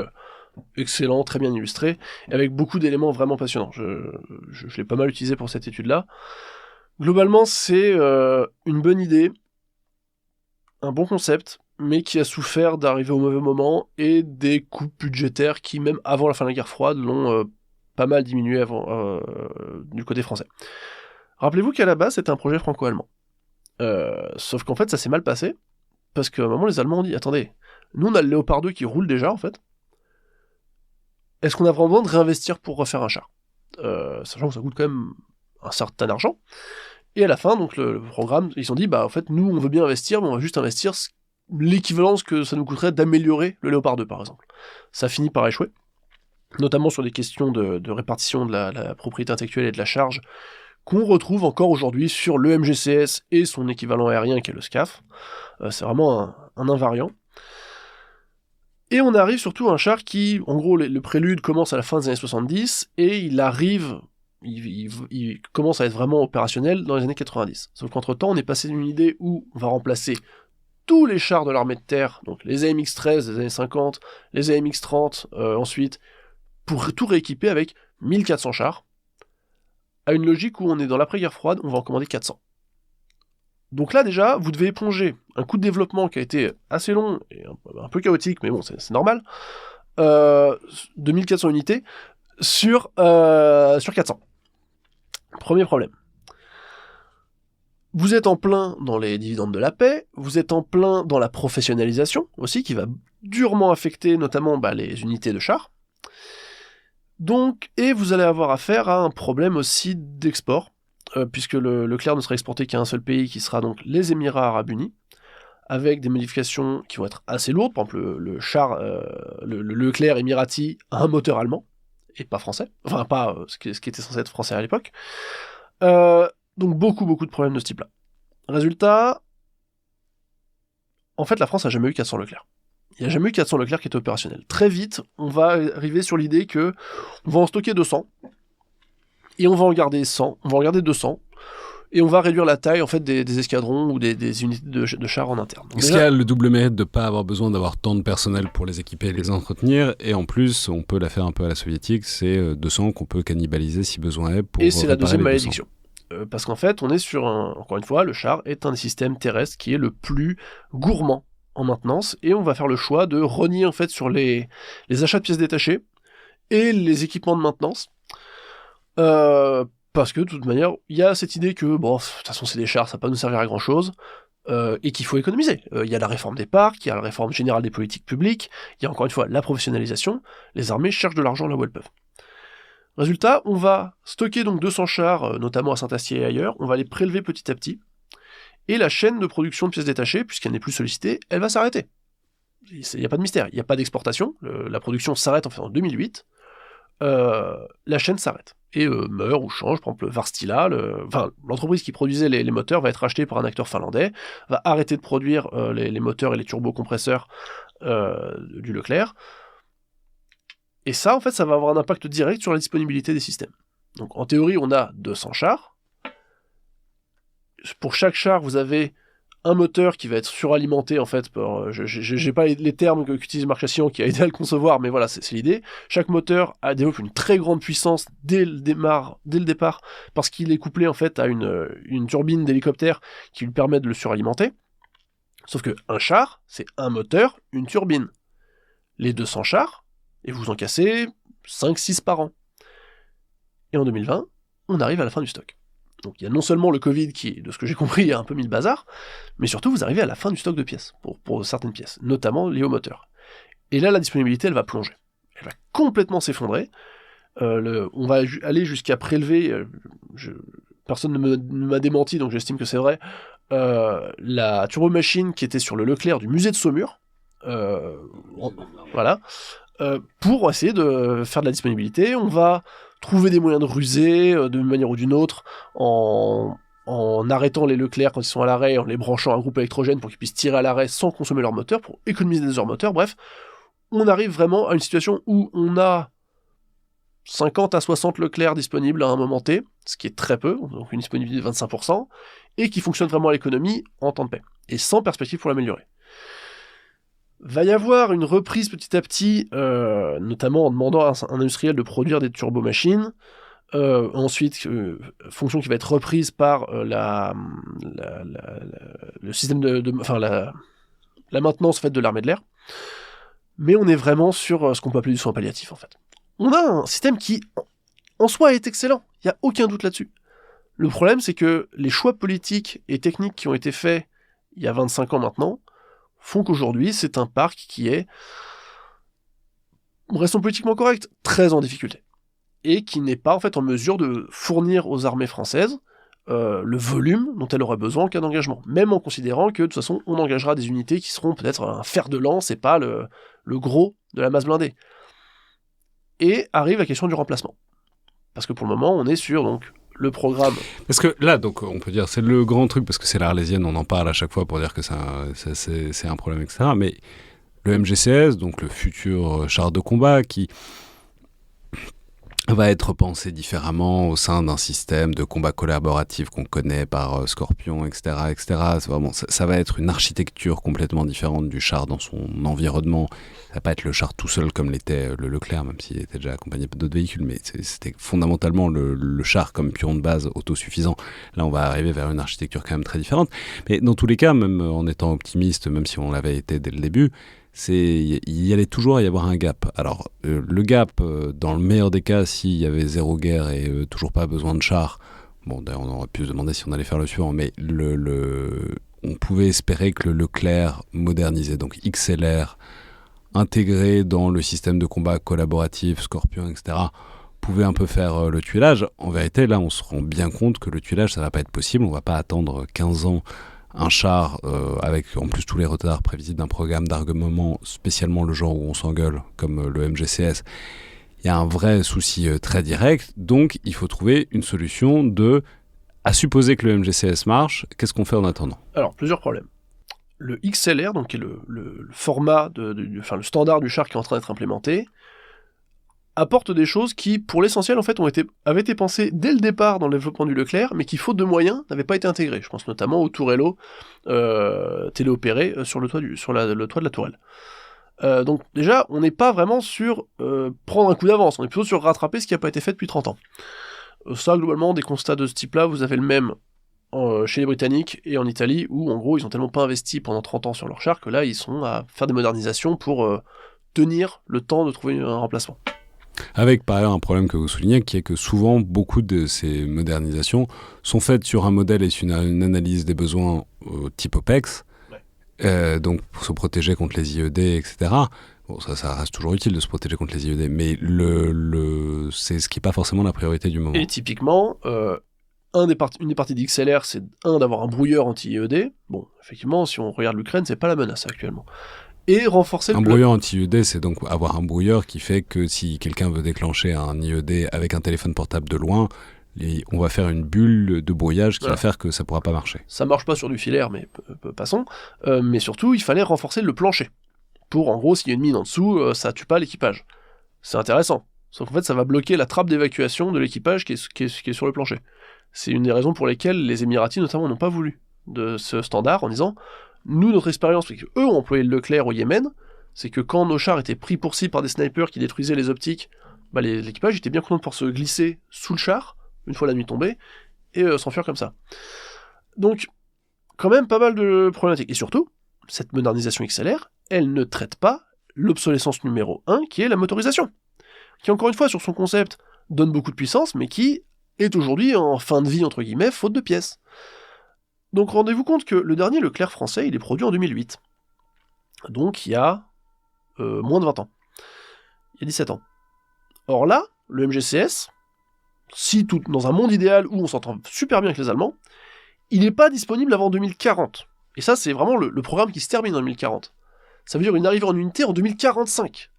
excellent, très bien illustré, et avec beaucoup d'éléments vraiment passionnants. Je l'ai pas mal utilisé pour cette étude-là. Globalement, c'est une bonne idée, un bon concept, mais qui a souffert d'arriver au mauvais moment, et des coupes budgétaires qui, même avant la fin de la guerre froide, l'ont pas mal diminué du côté français. Rappelez-vous qu'à la base, c'était un projet franco-allemand. Sauf qu'en fait, ça s'est mal passé, parce qu'à un moment, les Allemands ont dit, attendez, nous on a le Léopard 2 qui roule déjà, en fait, est-ce qu'on a vraiment besoin de réinvestir pour refaire un char, sachant que ça coûte quand même un certain argent. Et à la fin, donc le programme, ils se sont dit, en fait, nous, on veut bien investir, mais on va juste investir l'équivalence que ça nous coûterait d'améliorer le Léopard 2, par exemple. Ça finit par échouer, notamment sur des questions de répartition de la propriété intellectuelle et de la charge, qu'on retrouve encore aujourd'hui sur le MGCS et son équivalent aérien qui est le SCAF. C'est vraiment un invariant. Et on arrive surtout à un char qui, en gros, le prélude commence à la fin des années 70, et il commence à être vraiment opérationnel dans les années 90. Sauf qu'entre-temps, on est passé d'une idée où on va remplacer tous les chars de l'armée de terre, donc les AMX-13 des années 50, les AMX-30 ensuite, pour tout rééquiper avec 1400 chars, à une logique où on est dans l'après-guerre froide, on va en commander 400. Donc là déjà, vous devez éponger un coût de développement qui a été assez long et un peu chaotique, mais bon, c'est normal, de 1400 unités sur 400. Premier problème. Vous êtes en plein dans les dividendes de la paix, vous êtes en plein dans la professionnalisation aussi, qui va durement affecter notamment les unités de chars. Donc, et vous allez avoir affaire à un problème aussi d'export, puisque le Leclerc ne sera exporté qu'à un seul pays, qui sera donc les Émirats Arabes Unis, avec des modifications qui vont être assez lourdes. Par exemple, le char, le Leclerc émirati a un moteur allemand, et pas français, enfin pas ce qui était censé être français à l'époque. Donc beaucoup de problèmes de ce type-là. Résultat, en fait la France n'a jamais eu 400 Leclerc. Il n'y a jamais eu 400 Leclerc qui étaient opérationnels. Très vite, on va arriver sur l'idée que on va en stocker 200, et on va en garder 100, on va en garder 200, et on va réduire la taille en fait des escadrons ou des unités de chars en interne. Est-ce qu'il y a le double mérite de ne pas avoir besoin d'avoir tant de personnel pour les équiper et les entretenir, et en plus on peut la faire un peu à la soviétique, c'est 200 qu'on peut cannibaliser si besoin est pour. Et c'est la deuxième malédiction. Parce qu'en fait, on est sur encore une fois, le char est un des systèmes terrestres qui est le plus gourmand en maintenance, et on va faire le choix de renier en fait sur les achats de pièces détachées et les équipements de maintenance, parce que de toute manière, il y a cette idée que, de toute façon c'est des chars, ça va pas nous servir à grand chose, et qu'il faut économiser. Il y a la réforme des parcs, il y a la réforme générale des politiques publiques, il y a encore une fois la professionnalisation, les armées cherchent de l'argent là où elles peuvent. Résultat, on va stocker donc 200 chars, notamment à Saint-Astier et ailleurs, on va les prélever petit à petit, et la chaîne de production de pièces détachées, puisqu'elle n'est plus sollicitée, elle va s'arrêter. Il n'y a pas de mystère, il n'y a pas d'exportation, la production s'arrête en fait en 2008, la chaîne s'arrête, et meurt ou change. Par exemple Varstila, l'entreprise qui produisait les moteurs va être rachetée par un acteur finlandais, va arrêter de produire les moteurs et les turbocompresseurs du Leclerc, et ça en fait ça va avoir un impact direct sur la disponibilité des systèmes. Donc en théorie on a 200 chars, pour chaque char vous avez un moteur qui va être suralimenté en fait j'ai pas les termes qu'utilise Marc Chassillan qui a aidé à le concevoir, mais voilà, c'est l'idée. Chaque moteur développe une très grande puissance dès le départ, parce qu'il est couplé en fait à une turbine d'hélicoptère qui lui permet de le suralimenter. Sauf que un char, c'est un moteur, une turbine. Les 200 chars, et vous en cassez 5-6 par an. Et en 2020, on arrive à la fin du stock. Donc il y a non seulement le Covid qui, de ce que j'ai compris, a un peu mis le bazar, mais surtout vous arrivez à la fin du stock de pièces, pour certaines pièces, notamment liées au moteur. Et là, la disponibilité, elle va plonger. Elle va complètement s'effondrer. On va aller jusqu'à prélever, personne ne m'a démenti, donc j'estime que c'est vrai, la turbomachine qui était sur le Leclerc du musée de Saumur, voilà, pour essayer de faire de la disponibilité. On va trouver des moyens de ruser, d'une manière ou d'une autre, en arrêtant les Leclerc quand ils sont à l'arrêt, en les branchant à un groupe électrogène pour qu'ils puissent tirer à l'arrêt sans consommer leur moteur, pour économiser des heures moteur. Bref, on arrive vraiment à une situation où on a 50 à 60 Leclerc disponibles à un moment T, ce qui est très peu, donc une disponibilité de 25%, et qui fonctionne vraiment à l'économie en temps de paix, et sans perspective pour l'améliorer. Va y avoir une reprise petit à petit, notamment en demandant à un industriel de produire des turbomachines, ensuite, fonction qui va être reprise par le système la maintenance faite de l'armée de l'air, mais on est vraiment sur ce qu'on peut appeler du soin palliatif en fait. On a un système qui, en soi, est excellent, il n'y a aucun doute là-dessus. Le problème, c'est que les choix politiques et techniques qui ont été faits il y a 25 ans maintenant font qu'aujourd'hui, c'est un parc qui est, restons politiquement corrects, très en difficulté. Et qui n'est pas en fait en mesure de fournir aux armées françaises le volume dont elles auraient besoin en cas d'engagement. Même en considérant que, de toute façon, on engagera des unités qui seront peut-être un fer de lance et pas le gros de la masse blindée. Et arrive la question du remplacement. Parce que pour le moment, on est sur donc le programme. Parce que là, donc, on peut dire c'est le grand truc, parce que c'est l'Arlésienne, on en parle à chaque fois pour dire que c'est un problème, etc. Mais le MGCS, donc le futur char de combat, qui va être pensé différemment au sein d'un système de combat collaboratif qu'on connaît par Scorpion, etc., etc. C'est vraiment, ça va être une architecture complètement différente du char dans son environnement. Ça va pas être le char tout seul comme l'était le Leclerc, même s'il était déjà accompagné d'autres véhicules, mais c'était fondamentalement le char comme pion de base autosuffisant. Là, on va arriver vers une architecture quand même très différente. Mais dans tous les cas, même en étant optimiste, même si on l'avait été dès le début, il allait toujours y avoir un gap. Alors, le gap, dans le meilleur des cas, s'il y avait zéro guerre et toujours pas besoin de chars, bon, d'ailleurs, on aurait pu se demander si on allait faire le suivant, mais on pouvait espérer que le Leclerc modernisé, donc XLR, intégré dans le système de combat collaboratif, Scorpion, etc., pouvait un peu faire le tuilage. En vérité, là, on se rend bien compte que le tuilage, ça va pas être possible. On va pas attendre 15 ans un char avec en plus tous les retards prévisibles d'un programme d'armement, spécialement le genre où on s'engueule, comme le MGCS. Il y a un vrai souci très direct, donc il faut trouver une solution à supposer que le MGCS marche, qu'est-ce qu'on fait en attendant ? Alors, plusieurs problèmes. Le XLR, donc qui est le format, le standard du char qui est en train d'être implémenté, apporte des choses qui, pour l'essentiel, en fait, avaient été pensées dès le départ dans le développement du Leclerc, mais qui, faute de moyens, n'avaient pas été intégrées. Je pense notamment au Tourello téléopéré sur le toit de la tourelle. Donc déjà, on n'est pas vraiment sur prendre un coup d'avance, on est plutôt sur rattraper ce qui n'a pas été fait depuis 30 ans. Ça, globalement, des constats de ce type-là, vous avez le même chez les Britanniques et en Italie, où, en gros, ils ont tellement pas investi pendant 30 ans sur leur char que là, ils sont à faire des modernisations pour tenir le temps de trouver un remplacement. Avec par ailleurs un problème que vous soulignez, qui est que souvent beaucoup de ces modernisations sont faites sur un modèle et sur une analyse des besoins type OPEX, ouais. Donc pour se protéger contre les IED, etc. Bon, ça reste toujours utile de se protéger contre les IED, mais c'est ce qui n'est pas forcément la priorité du moment. Et typiquement, une des parties d'XLR, c'est d'avoir un brouilleur anti-IED. Bon, effectivement, si on regarde l'Ukraine, c'est pas la menace actuellement. Et renforcer un brouilleur anti-IED, c'est donc avoir un brouilleur qui fait que si quelqu'un veut déclencher un IED avec un téléphone portable de loin, on va faire une bulle de brouillage qui va faire que ça ne pourra pas marcher. Ça marche pas sur du filaire, mais passons. Mais surtout, il fallait renforcer le plancher. Pour, en gros, s'il y a une mine en dessous, ça tue pas l'équipage. C'est intéressant. Sauf qu'en fait, ça va bloquer la trappe d'évacuation de l'équipage qui est sur le plancher. C'est une des raisons pour lesquelles les Émiratis, notamment, n'ont pas voulu de ce standard, en disant... Nous, notre expérience, c'est qu'eux ont employé le Leclerc au Yémen, c'est que quand nos chars étaient pris pour cible par des snipers qui détruisaient les optiques, l'équipage était bien content de pouvoir se glisser sous le char, une fois la nuit tombée, et s'enfuir comme ça. Donc, quand même pas mal de problématiques. Et surtout, cette modernisation XLR, elle ne traite pas l'obsolescence numéro 1, qui est la motorisation. Qui, encore une fois, sur son concept, donne beaucoup de puissance, mais qui est aujourd'hui en fin de vie, entre guillemets, faute de pièces. Donc rendez-vous compte que le dernier Leclerc français, il est produit en 2008. Donc il y a moins de 20 ans. Il y a 17 ans. Or là, le MGCS, si tout dans un monde idéal où on s'entend super bien avec les Allemands, il n'est pas disponible avant 2040. Et ça, c'est vraiment le programme qui se termine en 2040. Ça veut dire une arrivée en unité en 2045.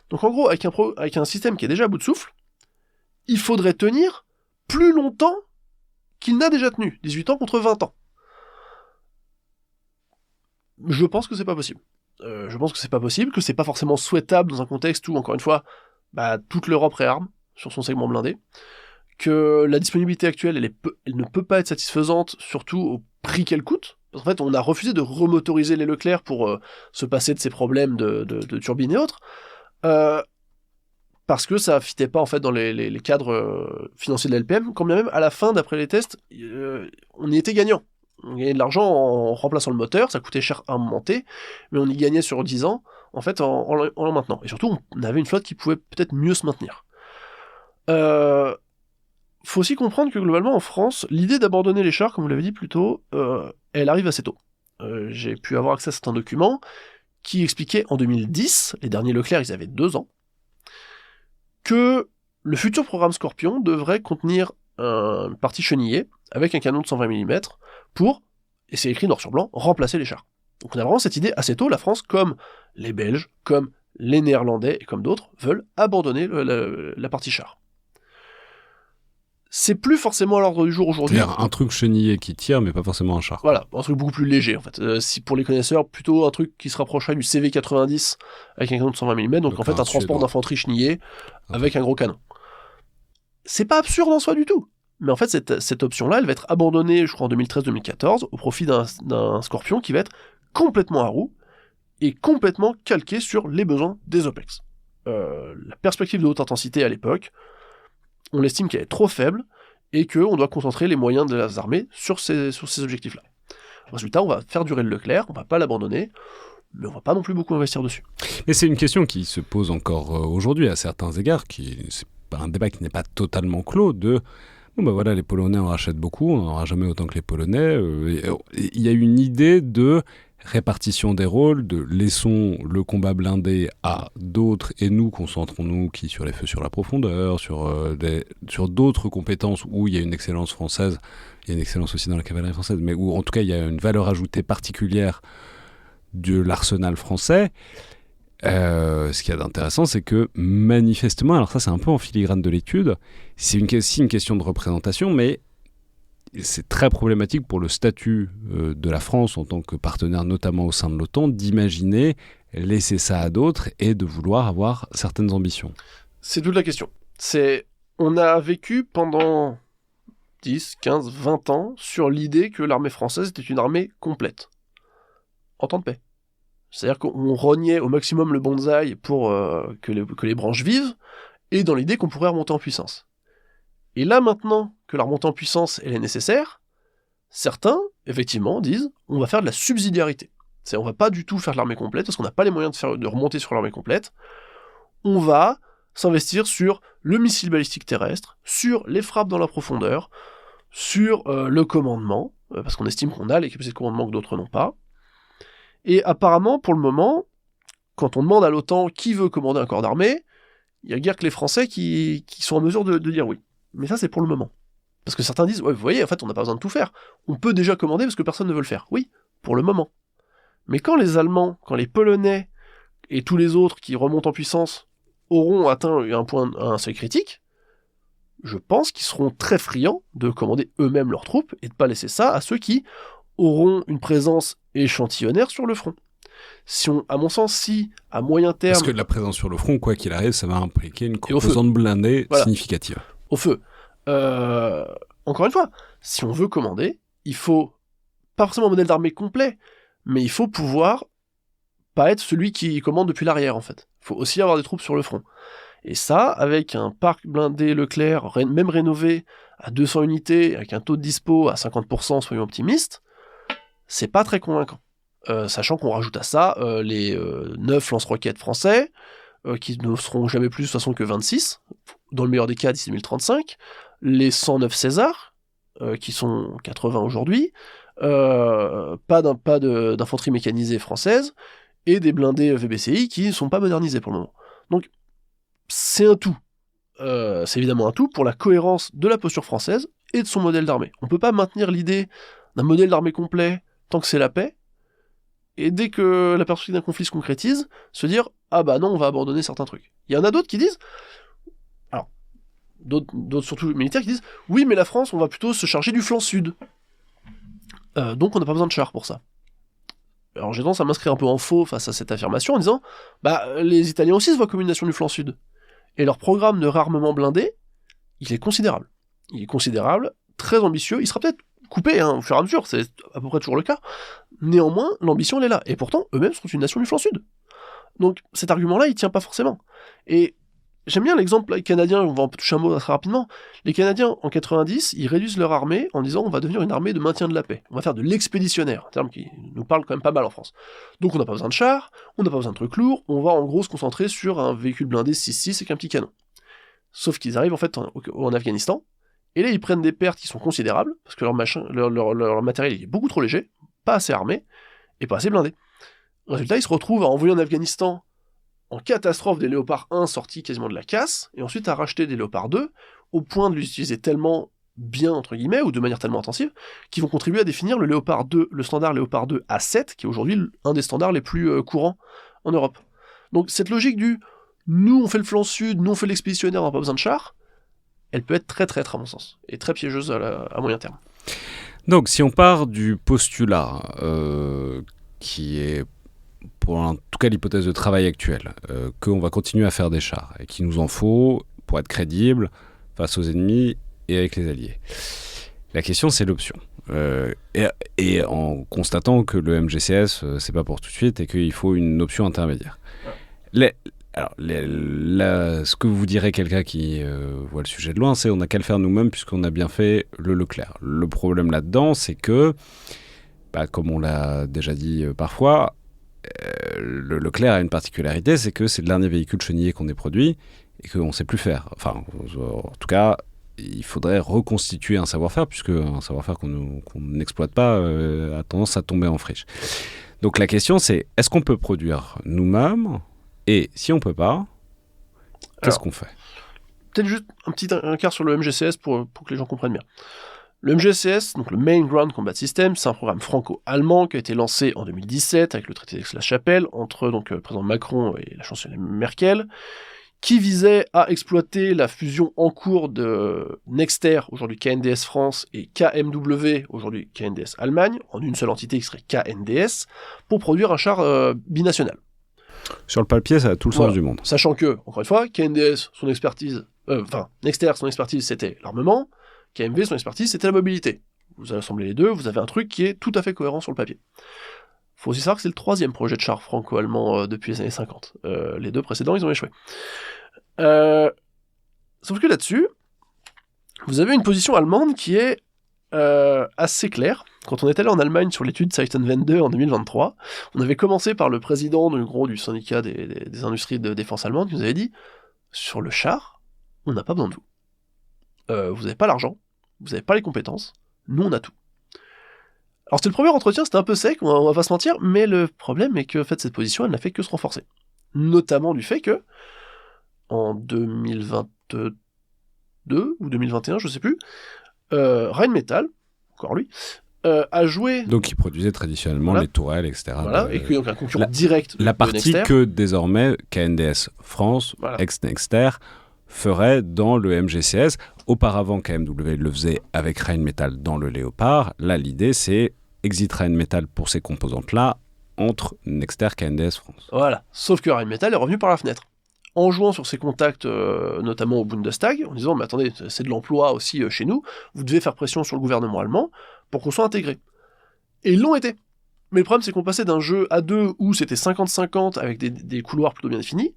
Donc en gros, avec un système qui est déjà à bout de souffle, il faudrait tenir plus longtemps qu'il n'a déjà tenu. 18 ans contre 20 ans. Je pense que c'est pas possible. Que c'est pas forcément souhaitable dans un contexte où, encore une fois, toute l'Europe réarme sur son segment blindé, que la disponibilité actuelle, elle ne peut pas être satisfaisante, surtout au prix qu'elle coûte. Parce qu'en fait, on a refusé de remotoriser les Leclerc pour se passer de ces problèmes de turbines et autres, parce que ça fitait pas en fait dans les cadres financiers de la LPM, quand bien même à la fin, d'après les tests, on y était gagnant. On gagnait de l'argent en remplaçant le moteur, ça coûtait cher à un moment T, mais on y gagnait sur 10 ans, en fait, en le maintenant. Et surtout, on avait une flotte qui pouvait peut-être mieux se maintenir. Faut aussi comprendre que globalement, en France, l'idée d'abandonner les chars, comme vous l'avez dit plus tôt, elle arrive assez tôt. J'ai pu avoir accès à certains documents qui expliquaient en 2010, les derniers Leclerc, ils avaient 2 ans, que le futur programme Scorpion devrait contenir une partie chenillée avec un canon de 120 mm pour, et c'est écrit noir sur blanc, remplacer les chars. Donc on a vraiment cette idée assez tôt, la France, comme les Belges, comme les Néerlandais et comme d'autres, veulent abandonner la partie char. C'est plus forcément à l'ordre du jour aujourd'hui. C'est-à-dire un truc chenillé qui tire, mais pas forcément un char. Voilà, un truc beaucoup plus léger en fait. Si pour les connaisseurs, plutôt un truc qui se rapprocherait du CV90 avec un canon de 120 mm, donc en fait un transport d'infanterie chenillé avec un gros canon. C'est pas absurde en soi du tout. Mais en fait, cette option-là, elle va être abandonnée, je crois, en 2013-2014, au profit d'un Scorpion qui va être complètement à roue et complètement calqué sur les besoins des OPEX. La perspective de haute intensité à l'époque, on l'estime qu'elle est trop faible et qu'on doit concentrer les moyens de las armées sur ces objectifs-là. Résultat, on va faire durer le Leclerc, on va pas l'abandonner, mais on va pas non plus beaucoup investir dessus. Et c'est une question qui se pose encore aujourd'hui à certains égards, c'est pas un débat qui n'est pas totalement clos, voilà, les Polonais en rachètent beaucoup, on n'en aura jamais autant que les Polonais. Il y a une idée de répartition des rôles, de laissons le combat blindé à d'autres et nous concentrons-nous sur les feux sur la profondeur, sur d'autres compétences où il y a une excellence française, il y a une excellence aussi dans la cavalerie française, mais où en tout cas il y a une valeur ajoutée particulière de l'arsenal français. Ce qu'il y a d'intéressant, c'est que manifestement, alors ça c'est un peu en filigrane de l'étude, c'est aussi une question de représentation, mais c'est très problématique pour le statut de la France en tant que partenaire, notamment au sein de l'OTAN, d'imaginer laisser ça à d'autres et de vouloir avoir certaines ambitions. C'est toute la question. On a vécu pendant 10, 15, 20 ans sur l'idée que l'armée française était une armée complète, en temps de paix. C'est-à-dire qu'on rognait au maximum le bonsaï pour que les branches vivent, et dans l'idée qu'on pourrait remonter en puissance. Et là, maintenant que la remontée en puissance elle est nécessaire, certains, effectivement, disent on va faire de la subsidiarité. On va pas du tout faire de l'armée complète, parce qu'on n'a pas les moyens de remonter sur l'armée complète. On va s'investir sur le missile balistique terrestre, sur les frappes dans la profondeur, sur le commandement, parce qu'on estime qu'on a les capacités de commandement que d'autres n'ont pas. Et apparemment, pour le moment, quand on demande à l'OTAN qui veut commander un corps d'armée, il n'y a guère que les Français qui sont en mesure de dire oui. Mais ça, c'est pour le moment. Parce que certains disent, ouais, vous voyez, en fait, on n'a pas besoin de tout faire. On peut déjà commander parce que personne ne veut le faire. Oui, pour le moment. Mais quand les Allemands, quand les Polonais et tous les autres qui remontent en puissance auront atteint un seuil critique, je pense qu'ils seront très friands de commander eux-mêmes leurs troupes et de ne pas laisser ça à ceux qui auront une présence échantillonnaire sur le front. À mon sens, si, à moyen terme... Parce que la présence sur le front, quoi qu'il arrive, ça va impliquer une composante blindée significative. Au feu. Encore une fois, si on veut commander, il faut pas forcément un modèle d'armée complet, mais il faut pouvoir pas être celui qui commande depuis l'arrière, en fait. Il faut aussi avoir des troupes sur le front. Et ça, avec un parc blindé Leclerc, même rénové, à 200 unités, avec un taux de dispo à 50%, soyons optimistes, c'est pas très convaincant. Sachant qu'on rajoute à ça les 9 lance-roquettes français, qui ne seront jamais plus de toute façon que 26, dans le meilleur des cas d'ici 2035, les 109 César, qui sont 80 aujourd'hui, pas d'infanterie mécanisée française, et des blindés VBCI qui ne sont pas modernisés pour le moment. Donc, c'est un tout. C'est évidemment un tout pour la cohérence de la posture française et de son modèle d'armée. On ne peut pas maintenir l'idée d'un modèle d'armée complet tant que c'est la paix, et dès que la perspective d'un conflit se concrétise, se dire « Ah bah non, on va abandonner certains trucs ». Il y en a d'autres qui disent, alors, d'autres surtout militaires qui disent « Oui, mais la France, on va plutôt se charger du flanc sud. Donc on n'a pas besoin de chars pour ça. » Alors j'ai tendance à m'inscrire un peu en faux face à cette affirmation en disant « Bah, les Italiens aussi se voient comme une nation du flanc sud. » Et leur programme de réarmement blindé, il est considérable. Il est considérable, très ambitieux, il sera peut-être coupé au fur et à mesure, c'est à peu près toujours le cas. Néanmoins, l'ambition elle est là, et pourtant, eux-mêmes sont une nation du flanc sud. Donc cet argument-là, il tient pas forcément. Et j'aime bien l'exemple canadien, on va en toucher un mot très rapidement. Les Canadiens, en 90, ils réduisent leur armée en disant on va devenir une armée de maintien de la paix. On va faire de l'expéditionnaire, un terme qui nous parle quand même pas mal en France. Donc on n'a pas besoin de chars, on n'a pas besoin de trucs lourds, on va en gros se concentrer sur un véhicule blindé 6.6 avec un petit canon. Sauf qu'ils arrivent en fait en Afghanistan, et là ils prennent des pertes qui sont considérables, parce que leur matériel est beaucoup trop léger, pas assez armé, et pas assez blindé. Résultat, ils se retrouvent à envoyer en Afghanistan en catastrophe des Léopard 1 sortis quasiment de la casse, et ensuite à racheter des Léopard 2, au point de l'utiliser tellement bien, entre guillemets, ou de manière tellement intensive, qu'ils vont contribuer à définir le Léopard 2, le standard Léopard 2 A7, qui est aujourd'hui un des standards les plus courants en Europe. Donc cette logique du « nous on fait le flanc sud, nous on fait l'expéditionnaire, on n'a pas besoin de chars », elle peut être très traître à mon sens, et très piégeuse à moyen terme. Donc si on part du postulat qui est pour en tout cas l'hypothèse de travail actuelle, qu'on va continuer à faire des chars, et qu'il nous en faut pour être crédible face aux ennemis et avec les alliés. La question, c'est l'option. Et en constatant que le MGCS, c'est pas pour tout de suite, et qu'il faut une option intermédiaire. Ce que vous direz quelqu'un qui voit le sujet de loin, c'est on n'a qu'à le faire nous-mêmes puisqu'on a bien fait le Leclerc. Le problème là-dedans, c'est que, comme on l'a déjà dit parfois, le Leclerc a une particularité, c'est que c'est le dernier véhicule chenillé qu'on ait produit et qu'on ne sait plus faire. Enfin, en tout cas, il faudrait reconstituer un savoir-faire, puisque un savoir-faire qu'on n'exploite pas a tendance à tomber en friche. Donc la question, c'est est-ce qu'on peut produire nous-mêmes? Et si on ne peut pas, qu'est-ce qu'on fait? Peut-être juste un petit quart sur le MGCS pour que les gens comprennent bien. Le MGCS, donc le Main Ground Combat System, c'est un programme franco-allemand qui a été lancé en 2017 avec le traité d'Aix-la-Chapelle entre le président Macron et la chancelière Merkel, qui visait à exploiter la fusion en cours de Nexter, aujourd'hui KNDS France, et KMW, aujourd'hui KNDS Allemagne, en une seule entité qui serait KNDS, pour produire un char binational. Sur le papier, ça a tout le sens du monde. Sachant que, encore une fois, KNDS, son expertise, Nexter, son expertise, c'était l'armement, KMW, son expertise, c'était la mobilité. Vous assemblez les deux, vous avez un truc qui est tout à fait cohérent sur le papier. Il faut aussi savoir que c'est le 3e projet de char franco-allemand depuis les années 50. Les 2 précédents, ils ont échoué. Sauf que là-dessus, vous avez une position allemande qui est assez claire. Quand on est allé en Allemagne sur l'étude Zeitenwende 2 en 2023, on avait commencé par le président du syndicat des industries de défense allemandes qui nous avait dit « Sur le char, on n'a pas besoin de vous. Vous n'avez pas l'argent, vous n'avez pas les compétences, nous on a tout. » Alors c'était le premier entretien, c'était un peu sec, on va pas se mentir, mais le problème est que en fait, cette position, elle n'a fait que se renforcer. Notamment du fait que, en 2022 ou 2021, je sais plus, Rheinmetall, encore lui, a joué... Donc il produisait traditionnellement les tourelles, etc. Voilà, et qu'il y a un concurrent direct la partie Nexter. Que désormais KNDS France, ex-Nexter, ferait dans le MGCS. Auparavant, KMW le faisait avec Rheinmetall dans le Léopard. Là, l'idée, c'est exit Rheinmetall pour ces composantes-là entre Nexter, KNDS France. Voilà, sauf que Rheinmetall est revenu par la fenêtre. En jouant sur ses contacts, notamment au Bundestag, en disant « Mais attendez, c'est de l'emploi aussi chez nous, vous devez faire pression sur le gouvernement allemand pour qu'on soit intégré. » Et ils l'ont été. Mais le problème, c'est qu'on passait d'un jeu à 2 où c'était 50-50 avec des couloirs plutôt bien définis,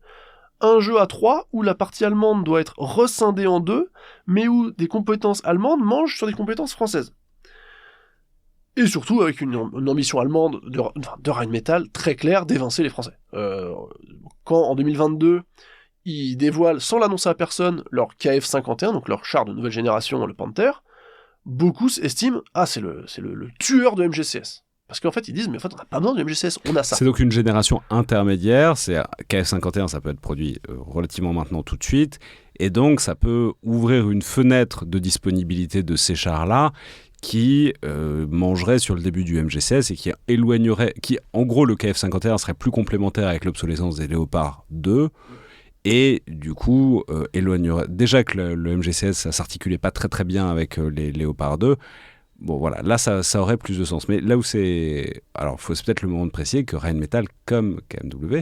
un jeu à 3 où la partie allemande doit être rescindée en 2, mais où des compétences allemandes mangent sur des compétences françaises. Et surtout avec une ambition allemande de Rheinmetall très claire d'évincer les Français. Quand en 2022, ils dévoilent, sans l'annoncer à personne, leur KF-51, donc leur char de nouvelle génération, le Panther. Beaucoup estiment, c'est le tueur de MGCS. Parce qu'en fait, ils disent, mais en fait, on n'a pas besoin de MGCS, on a ça. C'est donc une génération intermédiaire, c'est KF51, ça peut être produit relativement maintenant tout de suite, et donc ça peut ouvrir une fenêtre de disponibilité de ces chars-là qui mangerait sur le début du MGCS et qui éloignerait, en gros le KF51 serait plus complémentaire avec l'obsolescence des Léopard 2, et du coup éloignerait, déjà que le MGCS ça s'articulait pas très très bien avec les Léopard 2. Bon voilà, là ça aurait plus de sens. Mais là où c'est peut-être le moment de préciser que Rheinmetall comme KMW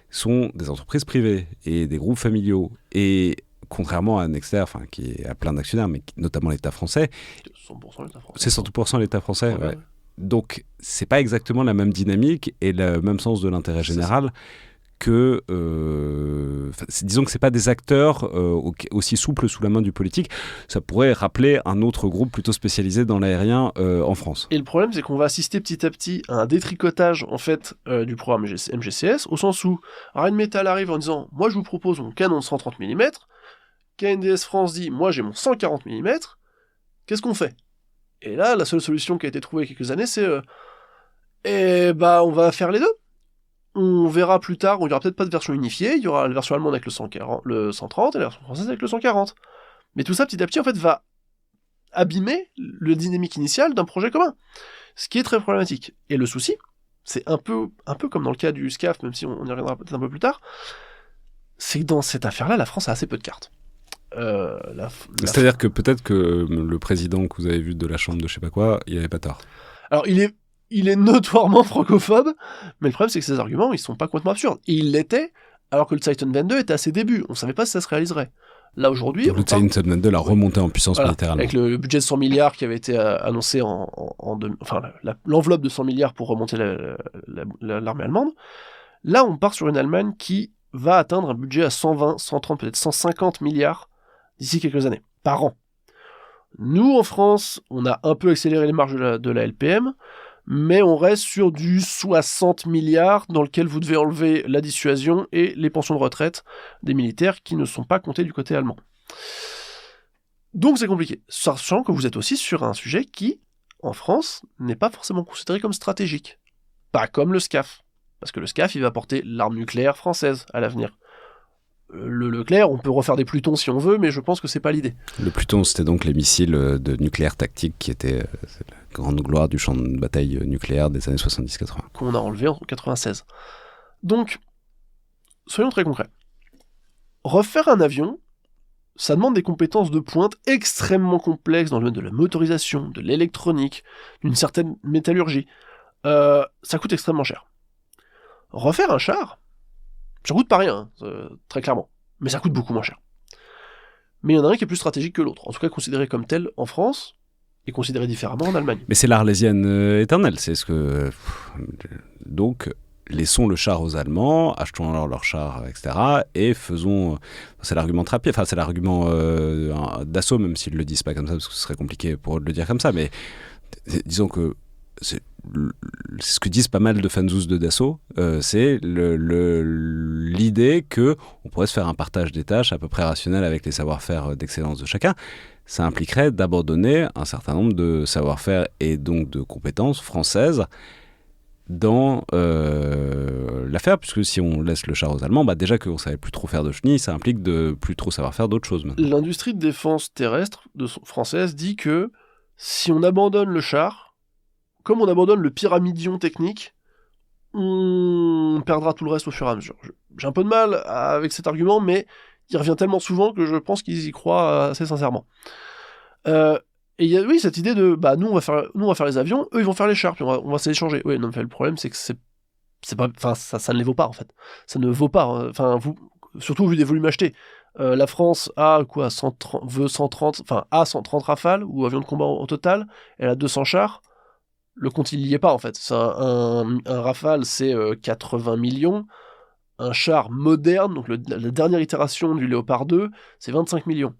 sont des entreprises privées et des groupes familiaux. Et contrairement à Nexter, qui a plein d'actionnaires, mais notamment l'État français. 100% l'État français. C'est 100% l'État français, ouais. Ouais. Donc c'est pas exactement la même dynamique et le même sens de l'intérêt général que... disons que c'est pas des acteurs aussi souples sous la main du politique. Ça pourrait rappeler un autre groupe plutôt spécialisé dans l'aérien en France. Et le problème, c'est qu'on va assister petit à petit à un détricotage en fait du programme MGCS, au sens où Rheinmetall arrive en disant « Moi, je vous propose mon canon de 130 mm », KNDS France dit « Moi, j'ai mon 140 mm », qu'est-ce qu'on fait ? Et là, la seule solution qui a été trouvée il y a quelques années, c'est on va faire les deux. On verra plus tard, il n'y aura peut-être pas de version unifiée, il y aura la version allemande avec le 130 et la version française avec le 140. Mais tout ça, petit à petit, en fait, va abîmer le dynamique initial d'un projet commun. Ce qui est très problématique. Et le souci, c'est un peu comme dans le cas du SCAF, même si on y reviendra peut-être un peu plus tard, c'est que dans cette affaire-là, la France a assez peu de cartes. C'est-à-dire que peut-être que le président que vous avez vu de la chambre de je sais pas quoi, il avait pas tort. Alors, il est notoirement francophobe, mais le problème, c'est que ses arguments, ils sont pas complètement absurdes. Et il l'était, alors que le Titan 22 était à ses débuts. On savait pas si ça se réaliserait. Là, aujourd'hui... Le Titan 22 l'a remonté en puissance militaire. Avec le budget de 100 milliards qui avait été annoncé l'enveloppe de 100 milliards pour remonter l'armée allemande. Là, on part sur une Allemagne qui va atteindre un budget à 120, 130, peut-être 150 milliards d'ici quelques années, par an. Nous, en France, on a un peu accéléré les marges de la LPM, mais on reste sur du 60 milliards dans lequel vous devez enlever la dissuasion et les pensions de retraite des militaires qui ne sont pas comptés du côté allemand. Donc c'est compliqué, sachant que vous êtes aussi sur un sujet qui, en France, n'est pas forcément considéré comme stratégique. Pas comme le SCAF. Parce que le SCAF, il va porter l'arme nucléaire française à l'avenir. Le Leclerc, on peut refaire des Plutons si on veut, mais je pense que c'est pas l'idée. Le Pluton, c'était donc les missiles de nucléaire tactique qui étaient la grande gloire du champ de bataille nucléaire des années 70-80. Qu'on a enlevé en 96. Donc, soyons très concrets. Refaire un avion, ça demande des compétences de pointe extrêmement complexes dans le domaine de la motorisation, de l'électronique, d'une certaine métallurgie. Ça coûte extrêmement cher. Refaire un char, ça coûte pas rien, très clairement, mais ça coûte beaucoup moins cher. Mais il y en a un qui est plus stratégique que l'autre, en tout cas considéré comme tel en France, et considéré différemment en Allemagne. Mais c'est l'Arlésienne éternelle, c'est ce que... Donc, laissons le char aux Allemands, achetons alors leur char, etc., et faisons... C'est l'argument Trappier, c'est l'argument d'Assaut, même s'ils ne le disent pas comme ça, parce que ce serait compliqué pour eux de le dire comme ça, mais disons que c'est ce que disent pas mal de fanzous de Dassault, c'est l'idée qu'on pourrait se faire un partage des tâches à peu près rationnel avec les savoir-faire d'excellence de chacun. Ça impliquerait d'abandonner un certain nombre de savoir-faire et donc de compétences françaises dans l'affaire, puisque si on laisse le char aux Allemands, déjà qu'on ne savait plus trop faire de chenilles, ça implique de plus trop savoir faire d'autres choses maintenant. L'industrie de défense terrestre française dit que si on abandonne le char, comme on abandonne le pyramidion technique, on perdra tout le reste au fur et à mesure. J'ai un peu de mal avec cet argument, mais il revient tellement souvent que je pense qu'ils y croient assez sincèrement. Et il y a cette idée de nous on va faire les avions, eux ils vont faire les chars, puis on va s'échanger. Oui, non, mais le problème c'est que c'est pas, ça ne les vaut pas en fait. Ça ne vaut pas. Surtout vu des volumes achetés. La France a a 130 Rafales ou avions de combat au total. Elle a 200 chars. Le compte, il n'y est pas, en fait. Un Rafale, c'est 80 millions. Un char moderne, donc la dernière itération du Léopard 2, c'est 25 millions.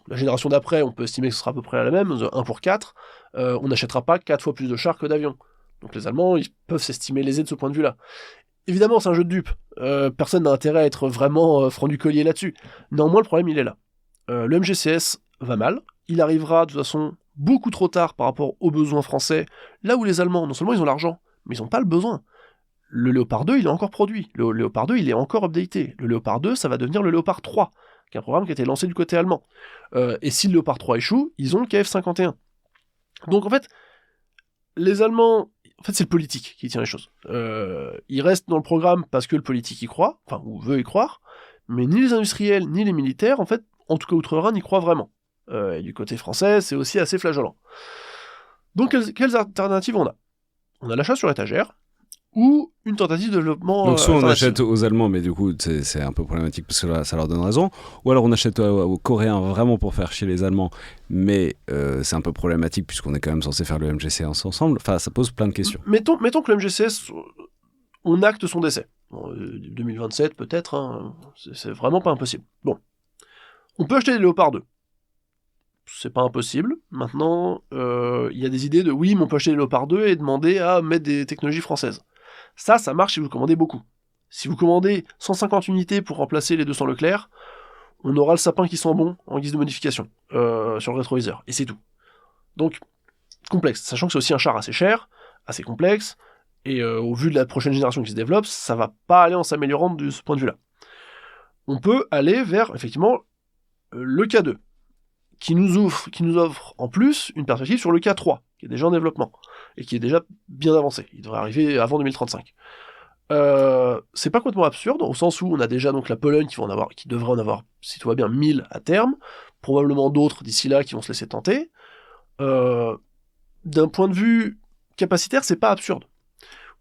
La génération d'après, on peut estimer que ce sera à peu près la même, 1 pour 4. On n'achètera pas 4 fois plus de chars que d'avions. Donc les Allemands, ils peuvent s'estimer lésés de ce point de vue-là. évidemment, c'est un jeu de dupes. Personne n'a intérêt à être vraiment franc du collier là-dessus. Néanmoins, le problème, il est là. Le MGCS va mal. Il arrivera de toute façon beaucoup trop tard par rapport aux besoins français, là où les Allemands, non seulement ils ont l'argent, mais ils n'ont pas le besoin. Le Léopard 2, il est encore produit. Le Léopard 2, il est encore updaté. Le Léopard 2, ça va devenir le Léopard 3, qui est un programme qui a été lancé du côté allemand. Et si le Léopard 3 échoue, ils ont le KF-51. Donc en fait, les Allemands, en fait c'est le politique qui tient les choses. Ils restent dans le programme parce que le politique y croit, enfin, ou veut y croire, mais ni les industriels, ni les militaires, en fait, en tout cas outre-Rhin, n'y croient vraiment. Et du côté français, c'est aussi assez flagellant. Donc quelles alternatives on a ? On a l'achat sur étagère, ou une tentative de développement. Donc soit on achète aux Allemands, mais du coup c'est un peu problématique parce que là, ça leur donne raison, ou alors on achète aux Coréens vraiment pour faire chier les Allemands, mais c'est un peu problématique puisqu'on est quand même censé faire le MGCS ensemble. Enfin, ça pose plein de questions. Mettons que le MGCS, on acte son décès. Bon, 2027 peut-être, hein, c'est vraiment pas impossible. Bon, on peut acheter des Léopard 2. C'est pas impossible. Maintenant, il y a des idées de oui, mais on peut acheter des Léopard 2 et demander à mettre des technologies françaises. Ça marche si vous commandez beaucoup. Si vous commandez 150 unités pour remplacer les 200 Leclerc, on aura le sapin qui sent bon en guise de modification sur le rétroviseur, et c'est tout. Donc, complexe, sachant que c'est aussi un char assez cher, assez complexe, et au vu de la prochaine génération qui se développe, ça va pas aller en s'améliorant de ce point de vue-là. On peut aller vers, effectivement, le K2, qui nous offre en plus une perspective sur le K3, qui est déjà en développement, et qui est déjà bien avancé. Il devrait arriver avant 2035. C'est pas complètement absurde, au sens où on a déjà donc la Pologne qui devrait en avoir, si tout va bien, 1000 à terme, probablement d'autres d'ici là qui vont se laisser tenter. D'un point de vue capacitaire, c'est pas absurde.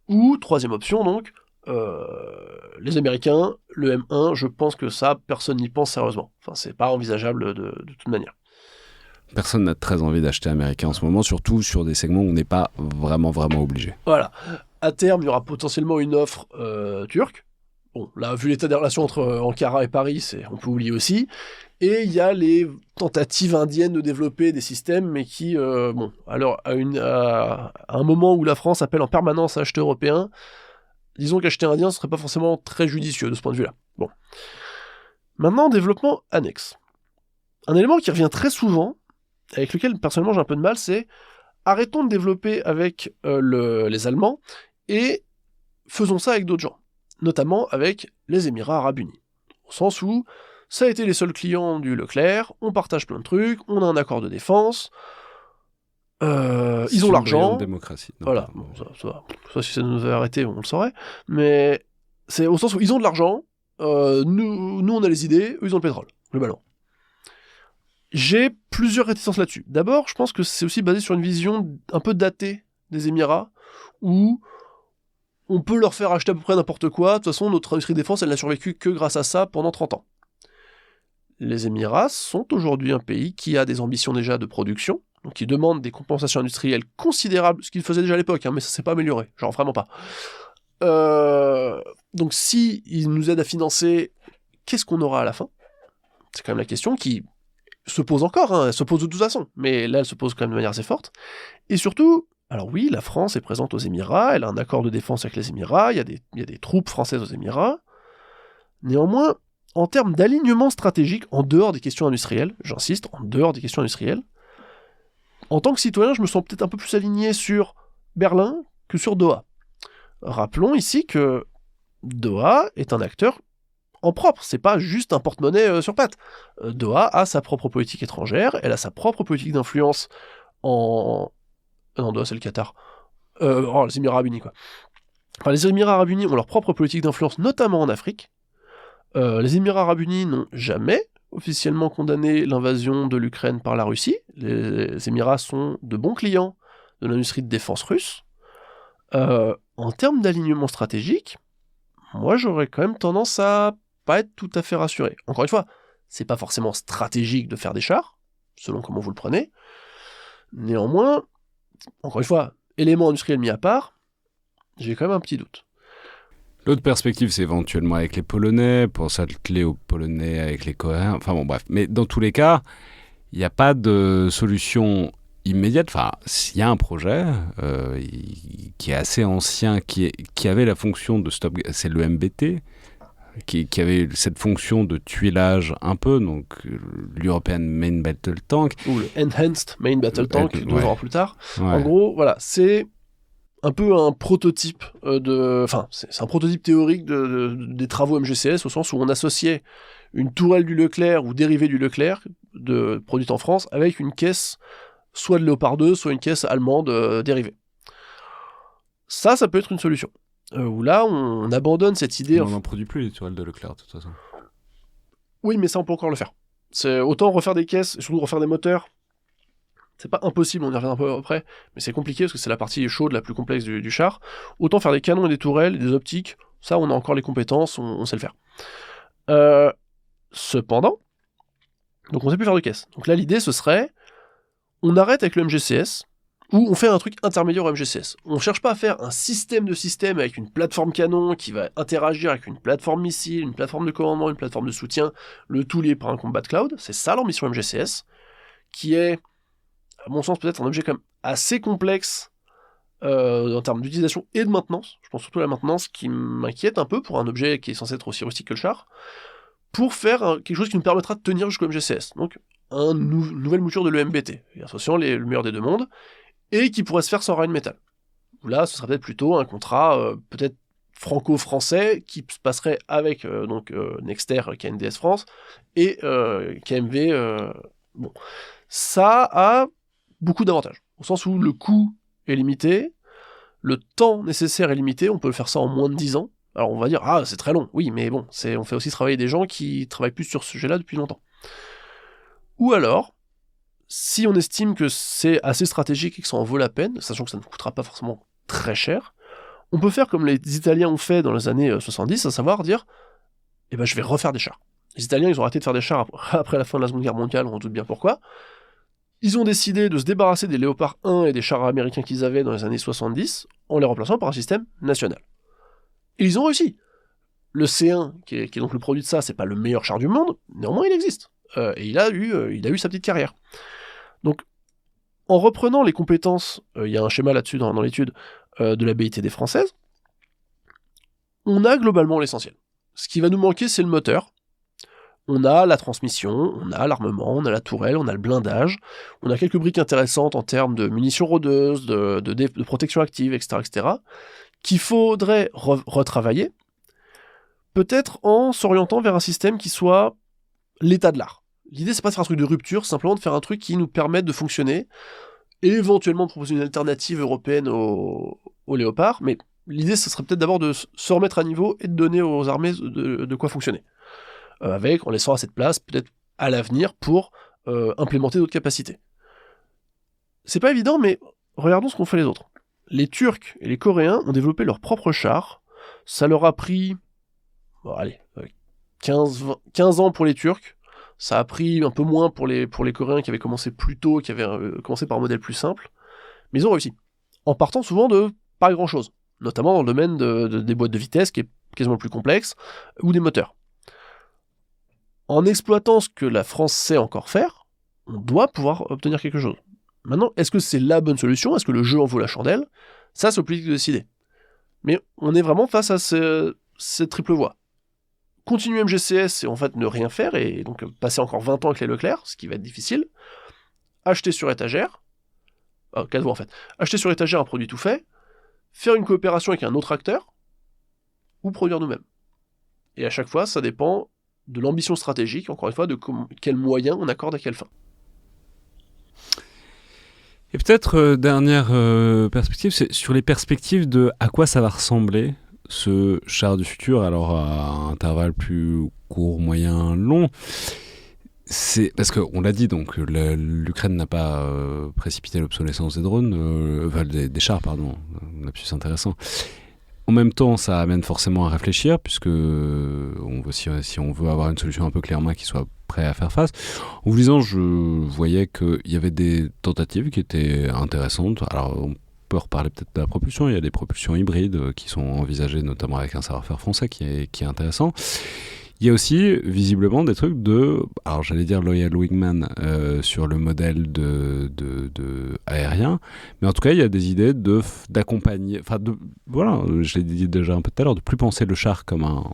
Ou, troisième option donc, les Américains, le M1, je pense que ça, personne n'y pense sérieusement. Enfin, c'est pas envisageable de toute manière. Personne n'a très envie d'acheter américain en ce moment, surtout sur des segments où on n'est pas vraiment obligé. Voilà. À terme, il y aura potentiellement une offre turque. Bon, là, vu l'état des relations entre Ankara et Paris, on peut oublier aussi. Et il y a les tentatives indiennes de développer des systèmes, mais qui, alors à un moment où la France appelle en permanence à acheter européen, disons qu'acheter indien, ce serait pas forcément très judicieux de ce point de vue-là. Bon. Maintenant, développement annexe. Un élément qui revient très souvent, avec lequel personnellement j'ai un peu de mal, c'est arrêtons de développer avec les Allemands et faisons ça avec d'autres gens, notamment avec les Émirats Arabes Unis. Au sens où ça a été les seuls clients du Leclerc, on partage plein de trucs, on a un accord de défense, ils ont l'argent. Démocratie. Non, voilà, bon, ça, si ça nous avait arrêté, on le saurait. Mais c'est au sens où ils ont de l'argent, nous on a les idées, eux ils ont le pétrole, globalement. J'ai plusieurs réticences là-dessus. D'abord, je pense que c'est aussi basé sur une vision un peu datée des Émirats, où on peut leur faire acheter à peu près n'importe quoi. De toute façon, notre industrie de défense, elle n'a survécu que grâce à ça pendant 30 ans. Les Émirats sont aujourd'hui un pays qui a des ambitions déjà de production, donc qui demande des compensations industrielles considérables, ce qu'ils faisaient déjà à l'époque, mais ça s'est pas amélioré, genre vraiment pas. Donc si ils nous aident à financer, qu'est-ce qu'on aura à la fin ? C'est quand même la question qui se pose encore, elle se pose de toute façon, mais là elle se pose quand même de manière assez forte. Et surtout, alors oui, la France est présente aux Émirats, elle a un accord de défense avec les Émirats, il y a des troupes françaises aux Émirats. Néanmoins, en termes d'alignement stratégique, en dehors des questions industrielles, j'insiste, en dehors des questions industrielles, en tant que citoyen, je me sens peut-être un peu plus aligné sur Berlin que sur Doha. Rappelons ici que Doha est un acteur en propre, c'est pas juste un porte-monnaie sur pattes. Doha a sa propre politique étrangère, elle a sa propre politique d'influence en... Non, Doha c'est le Qatar. Les Émirats Arabes Unis, quoi. Enfin, les Émirats Arabes Unis ont leur propre politique d'influence, notamment en Afrique. Les Émirats Arabes Unis n'ont jamais officiellement condamné l'invasion de l'Ukraine par la Russie. Les Émirats sont de bons clients de l'industrie de défense russe. En termes d'alignement stratégique, moi j'aurais quand même tendance à pas être tout à fait rassuré. Encore une fois, c'est pas forcément stratégique de faire des chars, selon comment vous le prenez. Néanmoins, encore une fois, élément industriel mis à part, j'ai quand même un petit doute. L'autre perspective, c'est éventuellement avec les Polonais, pour s'atteler aux Polonais avec les Coréens, enfin bon bref. Mais dans tous les cas, il n'y a pas de solution immédiate. Enfin, s'il y a un projet qui est assez ancien, qui avait la fonction de stop, c'est le MBT, qui avait cette fonction de tuilage un peu, donc l'European Main Battle Tank. Ou le Enhanced Main Battle Tank, 2 ans plus tard. Ouais. En gros, voilà, c'est un peu un prototype c'est un prototype théorique des travaux MGCS, au sens où on associait une tourelle du Leclerc ou dérivée du Leclerc, produite en France, avec une caisse soit de Léopard 2, soit une caisse allemande dérivée. Ça peut être une solution. Où là, on abandonne cette idée... On n'en produit plus les tourelles de Leclerc, de toute façon. Oui, mais ça, on peut encore le faire. C'est autant refaire des caisses, et surtout refaire des moteurs. C'est pas impossible, on y revient un peu après, mais c'est compliqué parce que c'est la partie chaude, la plus complexe du char. Autant faire des canons et des tourelles, et des optiques, ça, on a encore les compétences, on sait le faire. Cependant, donc on sait plus faire de caisses. Donc là, l'idée, ce serait, on arrête avec le MGCS, ou on fait un truc intermédiaire au MGCS. On cherche pas à faire un système de système avec une plateforme canon qui va interagir avec une plateforme missile, une plateforme de commandement, une plateforme de soutien, le tout lié par un combat cloud. C'est ça l'ambition MGCS, qui est, à mon sens, peut-être un objet quand même assez complexe en termes d'utilisation et de maintenance. Je pense surtout à la maintenance qui m'inquiète un peu pour un objet qui est censé être aussi rustique que le char, pour faire quelque chose qui nous permettra de tenir jusqu'au MGCS. Donc, une nouvelle mouture de l'EMBT, associant le meilleur des deux mondes, et qui pourrait se faire sans Rheinmetall. Là, ce serait peut-être plutôt un contrat peut-être franco-français qui se passerait avec Nexter, KNDS France, et KMV. Bon, ça a beaucoup d'avantages, au sens où le coût est limité, le temps nécessaire est limité, on peut le faire ça en moins de 10 ans. Alors on va dire, c'est très long, oui, mais bon, on fait aussi travailler des gens qui travaillent plus sur ce sujet-là depuis longtemps. Ou alors, si on estime que c'est assez stratégique et que ça en vaut la peine, sachant que ça ne coûtera pas forcément très cher, on peut faire comme les Italiens ont fait dans les années 70, à savoir dire, je vais refaire des chars. Les Italiens, ils ont arrêté de faire des chars après la fin de la Seconde Guerre mondiale, on doute bien pourquoi. Ils ont décidé de se débarrasser des Léopard 1 et des chars américains qu'ils avaient dans les années 70, en les remplaçant par un système national. Et ils ont réussi. Le C1, qui est donc le produit de ça, c'est pas le meilleur char du monde, néanmoins il existe. Et il a eu sa petite carrière. Donc, en reprenant les compétences, il y a un schéma là-dessus dans l'étude de la BITD française, on a globalement l'essentiel. Ce qui va nous manquer, c'est le moteur. On a la transmission, on a l'armement, on a la tourelle, on a le blindage, on a quelques briques intéressantes en termes de munitions rôdeuses, de protection active, etc., qu'il faudrait retravailler, peut-être en s'orientant vers un système qui soit l'état de l'art. L'idée, c'est pas de faire un truc de rupture, c'est simplement de faire un truc qui nous permette de fonctionner, et éventuellement de proposer une alternative européenne au Léopard, mais l'idée, ce serait peut-être d'abord de se remettre à niveau et de donner aux armées de quoi fonctionner. En laissant assez de place, peut-être à l'avenir, pour implémenter d'autres capacités. C'est pas évident, mais regardons ce qu'ont fait les autres. Les Turcs et les Coréens ont développé leurs propres chars. Ça leur a pris 15 ans pour les Turcs. Ça a pris un peu moins pour les Coréens qui avaient commencé plus tôt, qui avaient commencé par un modèle plus simple. Mais ils ont réussi. En partant souvent de pas grand-chose. Notamment dans le domaine des boîtes de vitesse, qui est quasiment le plus complexe, ou des moteurs. En exploitant ce que la France sait encore faire, on doit pouvoir obtenir quelque chose. Maintenant, est-ce que c'est la bonne solution ? Est-ce que le jeu en vaut la chandelle ? Ça, c'est au politique de décider. Mais on est vraiment face à cette triple voie. Continuer MGCS et en fait ne rien faire, et donc passer encore 20 ans avec les Leclerc, ce qui va être difficile. Acheter sur étagère, 4 voies en fait. Acheter sur étagère un produit tout fait, faire une coopération avec un autre acteur, ou produire nous-mêmes. Et à chaque fois, ça dépend de l'ambition stratégique, encore une fois, de quels moyens on accorde à quelle fin. Et peut-être, dernière perspective, c'est sur les perspectives de à quoi ça va ressembler, ce char du futur, alors à intervalles plus court, moyen, long. C'est parce qu'on l'a dit, donc l'Ukraine n'a pas précipité l'obsolescence des drones, des chars, pardon, un lapsus intéressant. En même temps, ça amène forcément à réfléchir, puisque si on veut avoir une solution un peu clé en main qui soit prêt à faire face. En vous lisant, je voyais qu'il y avait des tentatives qui étaient intéressantes. Alors, on peut reparler peut-être de la propulsion. Il y a des propulsions hybrides qui sont envisagées, notamment avec un savoir-faire français qui est intéressant. Il y a aussi visiblement des trucs alors j'allais dire Loyal Wingman sur le modèle de aérien, mais en tout cas il y a des idées d'accompagner, voilà, je l'ai dit déjà un peu tout à l'heure, de plus penser le char comme un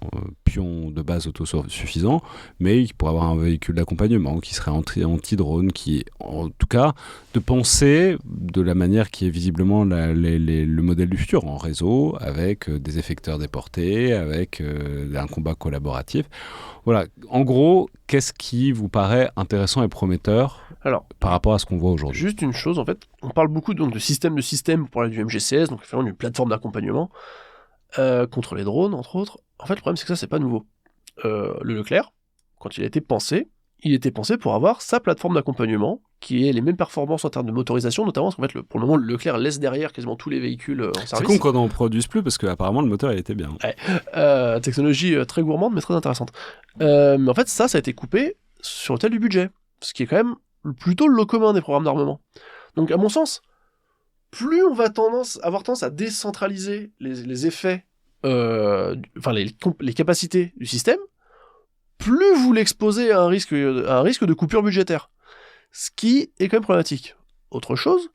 pion de base autosuffisant, mais qui pourrait avoir un véhicule d'accompagnement qui serait anti-drone, qui en tout cas de penser de la manière qui est visiblement le modèle du futur, en réseau, avec des effecteurs déportés, avec un combat collaboratif. Voilà, en gros, qu'est-ce qui vous paraît intéressant et prometteur par rapport à ce qu'on voit aujourd'hui ? Juste une chose, en fait, on parle beaucoup donc, de système pour parler du MGCS, donc finalement une plateforme d'accompagnement contre les drones, entre autres. En fait, le problème, c'est que ça, c'est pas nouveau. Le Leclerc, quand il a été pensé pour avoir sa plateforme d'accompagnement, qui ait les mêmes performances en termes de motorisation, notamment parce qu'en fait, pour le moment, le Leclerc laisse derrière quasiment tous les véhicules en service. C'est con qu'on n'en produise plus, parce qu'apparemment, le moteur, il était bien. Ouais. Technologie très gourmande, mais très intéressante. Mais en fait, ça a été coupé sur l'autel du budget, ce qui est quand même plutôt le lot commun des programmes d'armement. Donc, à mon sens, plus on va avoir tendance à décentraliser les effets, les capacités du système, plus vous l'exposez à un risque de coupure budgétaire. Ce qui est quand même problématique. Autre chose,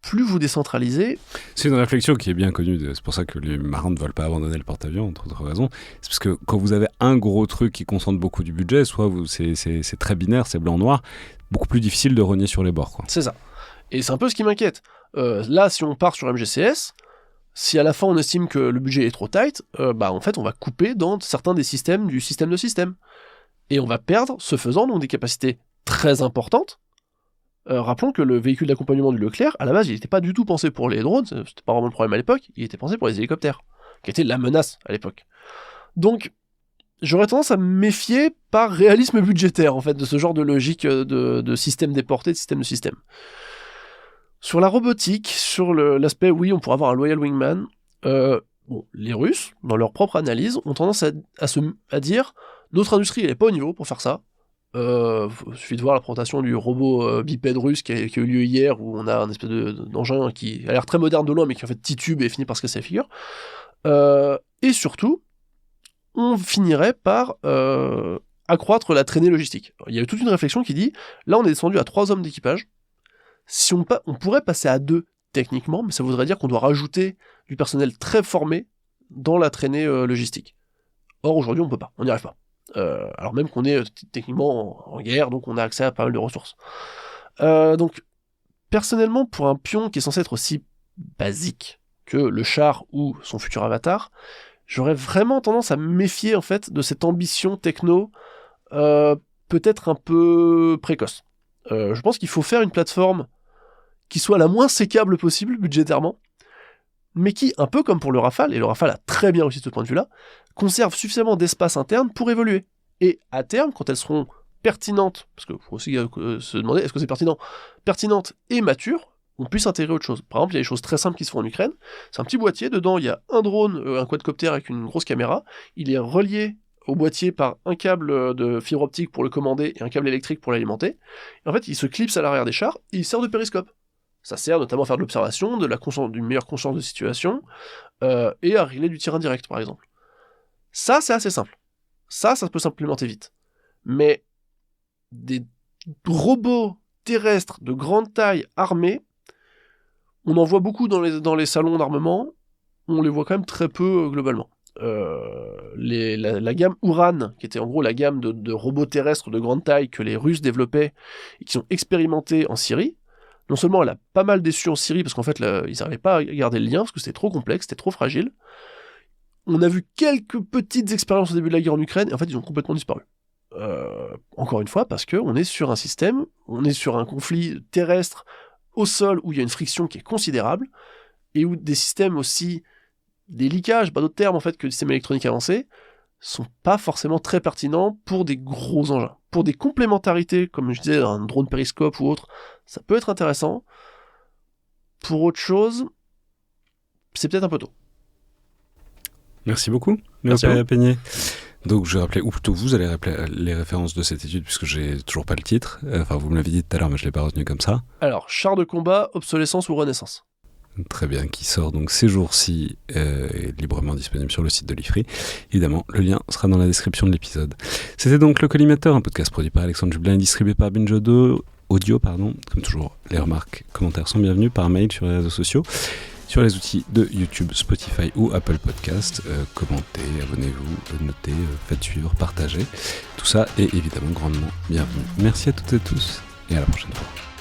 plus vous décentralisez... C'est une réflexion qui est bien connue, c'est pour ça que les marins ne veulent pas abandonner le porte-avions, entre autres raisons. C'est parce que quand vous avez un gros truc qui concentre beaucoup du budget, soit c'est très binaire, c'est blanc-noir, beaucoup plus difficile de rogner sur les bords, quoi. C'est ça. Et c'est un peu ce qui m'inquiète. Là, si on part sur MGCS, si à la fin on estime que le budget est trop tight, en fait on va couper dans certains des systèmes du système de système. Et on va perdre, ce faisant, donc des capacités très importantes. Rappelons que le véhicule d'accompagnement du Leclerc, à la base, il n'était pas du tout pensé pour les drones, c'était pas vraiment le problème à l'époque, il était pensé pour les hélicoptères, qui était la menace à l'époque. Donc, j'aurais tendance à me méfier par réalisme budgétaire, en fait, de ce genre de logique de système déporté, de système de système. Sur la robotique, sur l'aspect, oui, on pourrait avoir un Loyal Wingman, les Russes, dans leur propre analyse, ont tendance à dire notre industrie, elle n'est pas au niveau pour faire ça. Il suffit de voir la présentation du robot bipède russe qui a eu lieu hier, où on a un espèce d'engin qui a l'air très moderne de loin, mais qui en fait titube et finit par se casser la figure. Et surtout, on finirait par accroître la traînée logistique. Alors, il y a eu toute une réflexion qui dit, là on est descendu à 3 hommes d'équipage, si on pourrait passer à 2 techniquement, mais ça voudrait dire qu'on doit rajouter du personnel très formé dans la traînée logistique. Or aujourd'hui on peut pas, on n'y arrive pas. Alors même qu'on est techniquement en guerre, donc on a accès à pas mal de ressources. Donc, personnellement, pour un pion qui est censé être aussi basique que le char ou son futur avatar, j'aurais vraiment tendance à me méfier en fait de cette ambition techno, peut-être un peu précoce. Je pense qu'il faut faire une plateforme qui soit la moins sécable possible budgétairement, mais qui, un peu comme pour le Rafale, et le Rafale a très bien réussi de ce point de vue-là, conserve suffisamment d'espace interne pour évoluer. Et à terme, quand elles seront pertinentes, parce qu'il faut aussi se demander, est-ce que c'est pertinentes et matures, on puisse intégrer autre chose. Par exemple, il y a des choses très simples qui se font en Ukraine, c'est un petit boîtier, dedans il y a un drone, un quadcoptère avec une grosse caméra, il est relié au boîtier par un câble de fibre optique pour le commander et un câble électrique pour l'alimenter, et en fait il se clipse à l'arrière des chars, et il sert de périscope. Ça sert notamment à faire de l'observation, d'une meilleure conscience de situation, et à régler du tir indirect, par exemple. Ça, c'est assez simple. Ça peut s'implémenter vite. Mais des robots terrestres de grande taille armés, on en voit beaucoup dans les salons d'armement, on les voit quand même très peu globalement. La gamme Uran, qui était en gros la gamme de robots terrestres de grande taille que les Russes développaient et qui sont expérimentés en Syrie, non seulement elle a pas mal déçu en Syrie, parce qu'en fait, ils n'arrivaient pas à garder le lien, parce que c'était trop complexe, c'était trop fragile. On a vu quelques petites expériences au début de la guerre en Ukraine, et en fait, ils ont complètement disparu. Encore une fois, parce qu'on est sur un système, on est sur un conflit terrestre au sol, où il y a une friction qui est considérable, et où des systèmes aussi délicats, j'ai pas d'autres termes en fait, que des systèmes électroniques avancés, sont pas forcément très pertinents pour des gros engins. Pour des complémentarités, comme je disais, un drone périscope ou autre, ça peut être intéressant. Pour autre chose, c'est peut-être un peu tôt. Merci beaucoup, Léo Peigné. Donc je rappelais, ou plutôt vous allez rappeler les références de cette étude, puisque j'ai toujours pas le titre. Enfin, vous me l'avez dit tout à l'heure, mais je l'ai pas retenu comme ça. Alors, char de combat, obsolescence ou renaissance. Très bien, qui sort donc ces jours-ci, est librement disponible sur le site de l'IFRI. Évidemment, le lien sera dans la description de l'épisode. C'était donc Le Collimateur, un podcast produit par Alexandre Jublin et distribué par Binge Audio. Comme toujours, les remarques, commentaires sont bienvenus par mail sur les réseaux sociaux, sur les outils de YouTube, Spotify ou Apple Podcast. Commentez, abonnez-vous, notez, faites suivre, partagez. Tout ça est évidemment grandement bienvenu. Merci à toutes et tous et à la prochaine fois.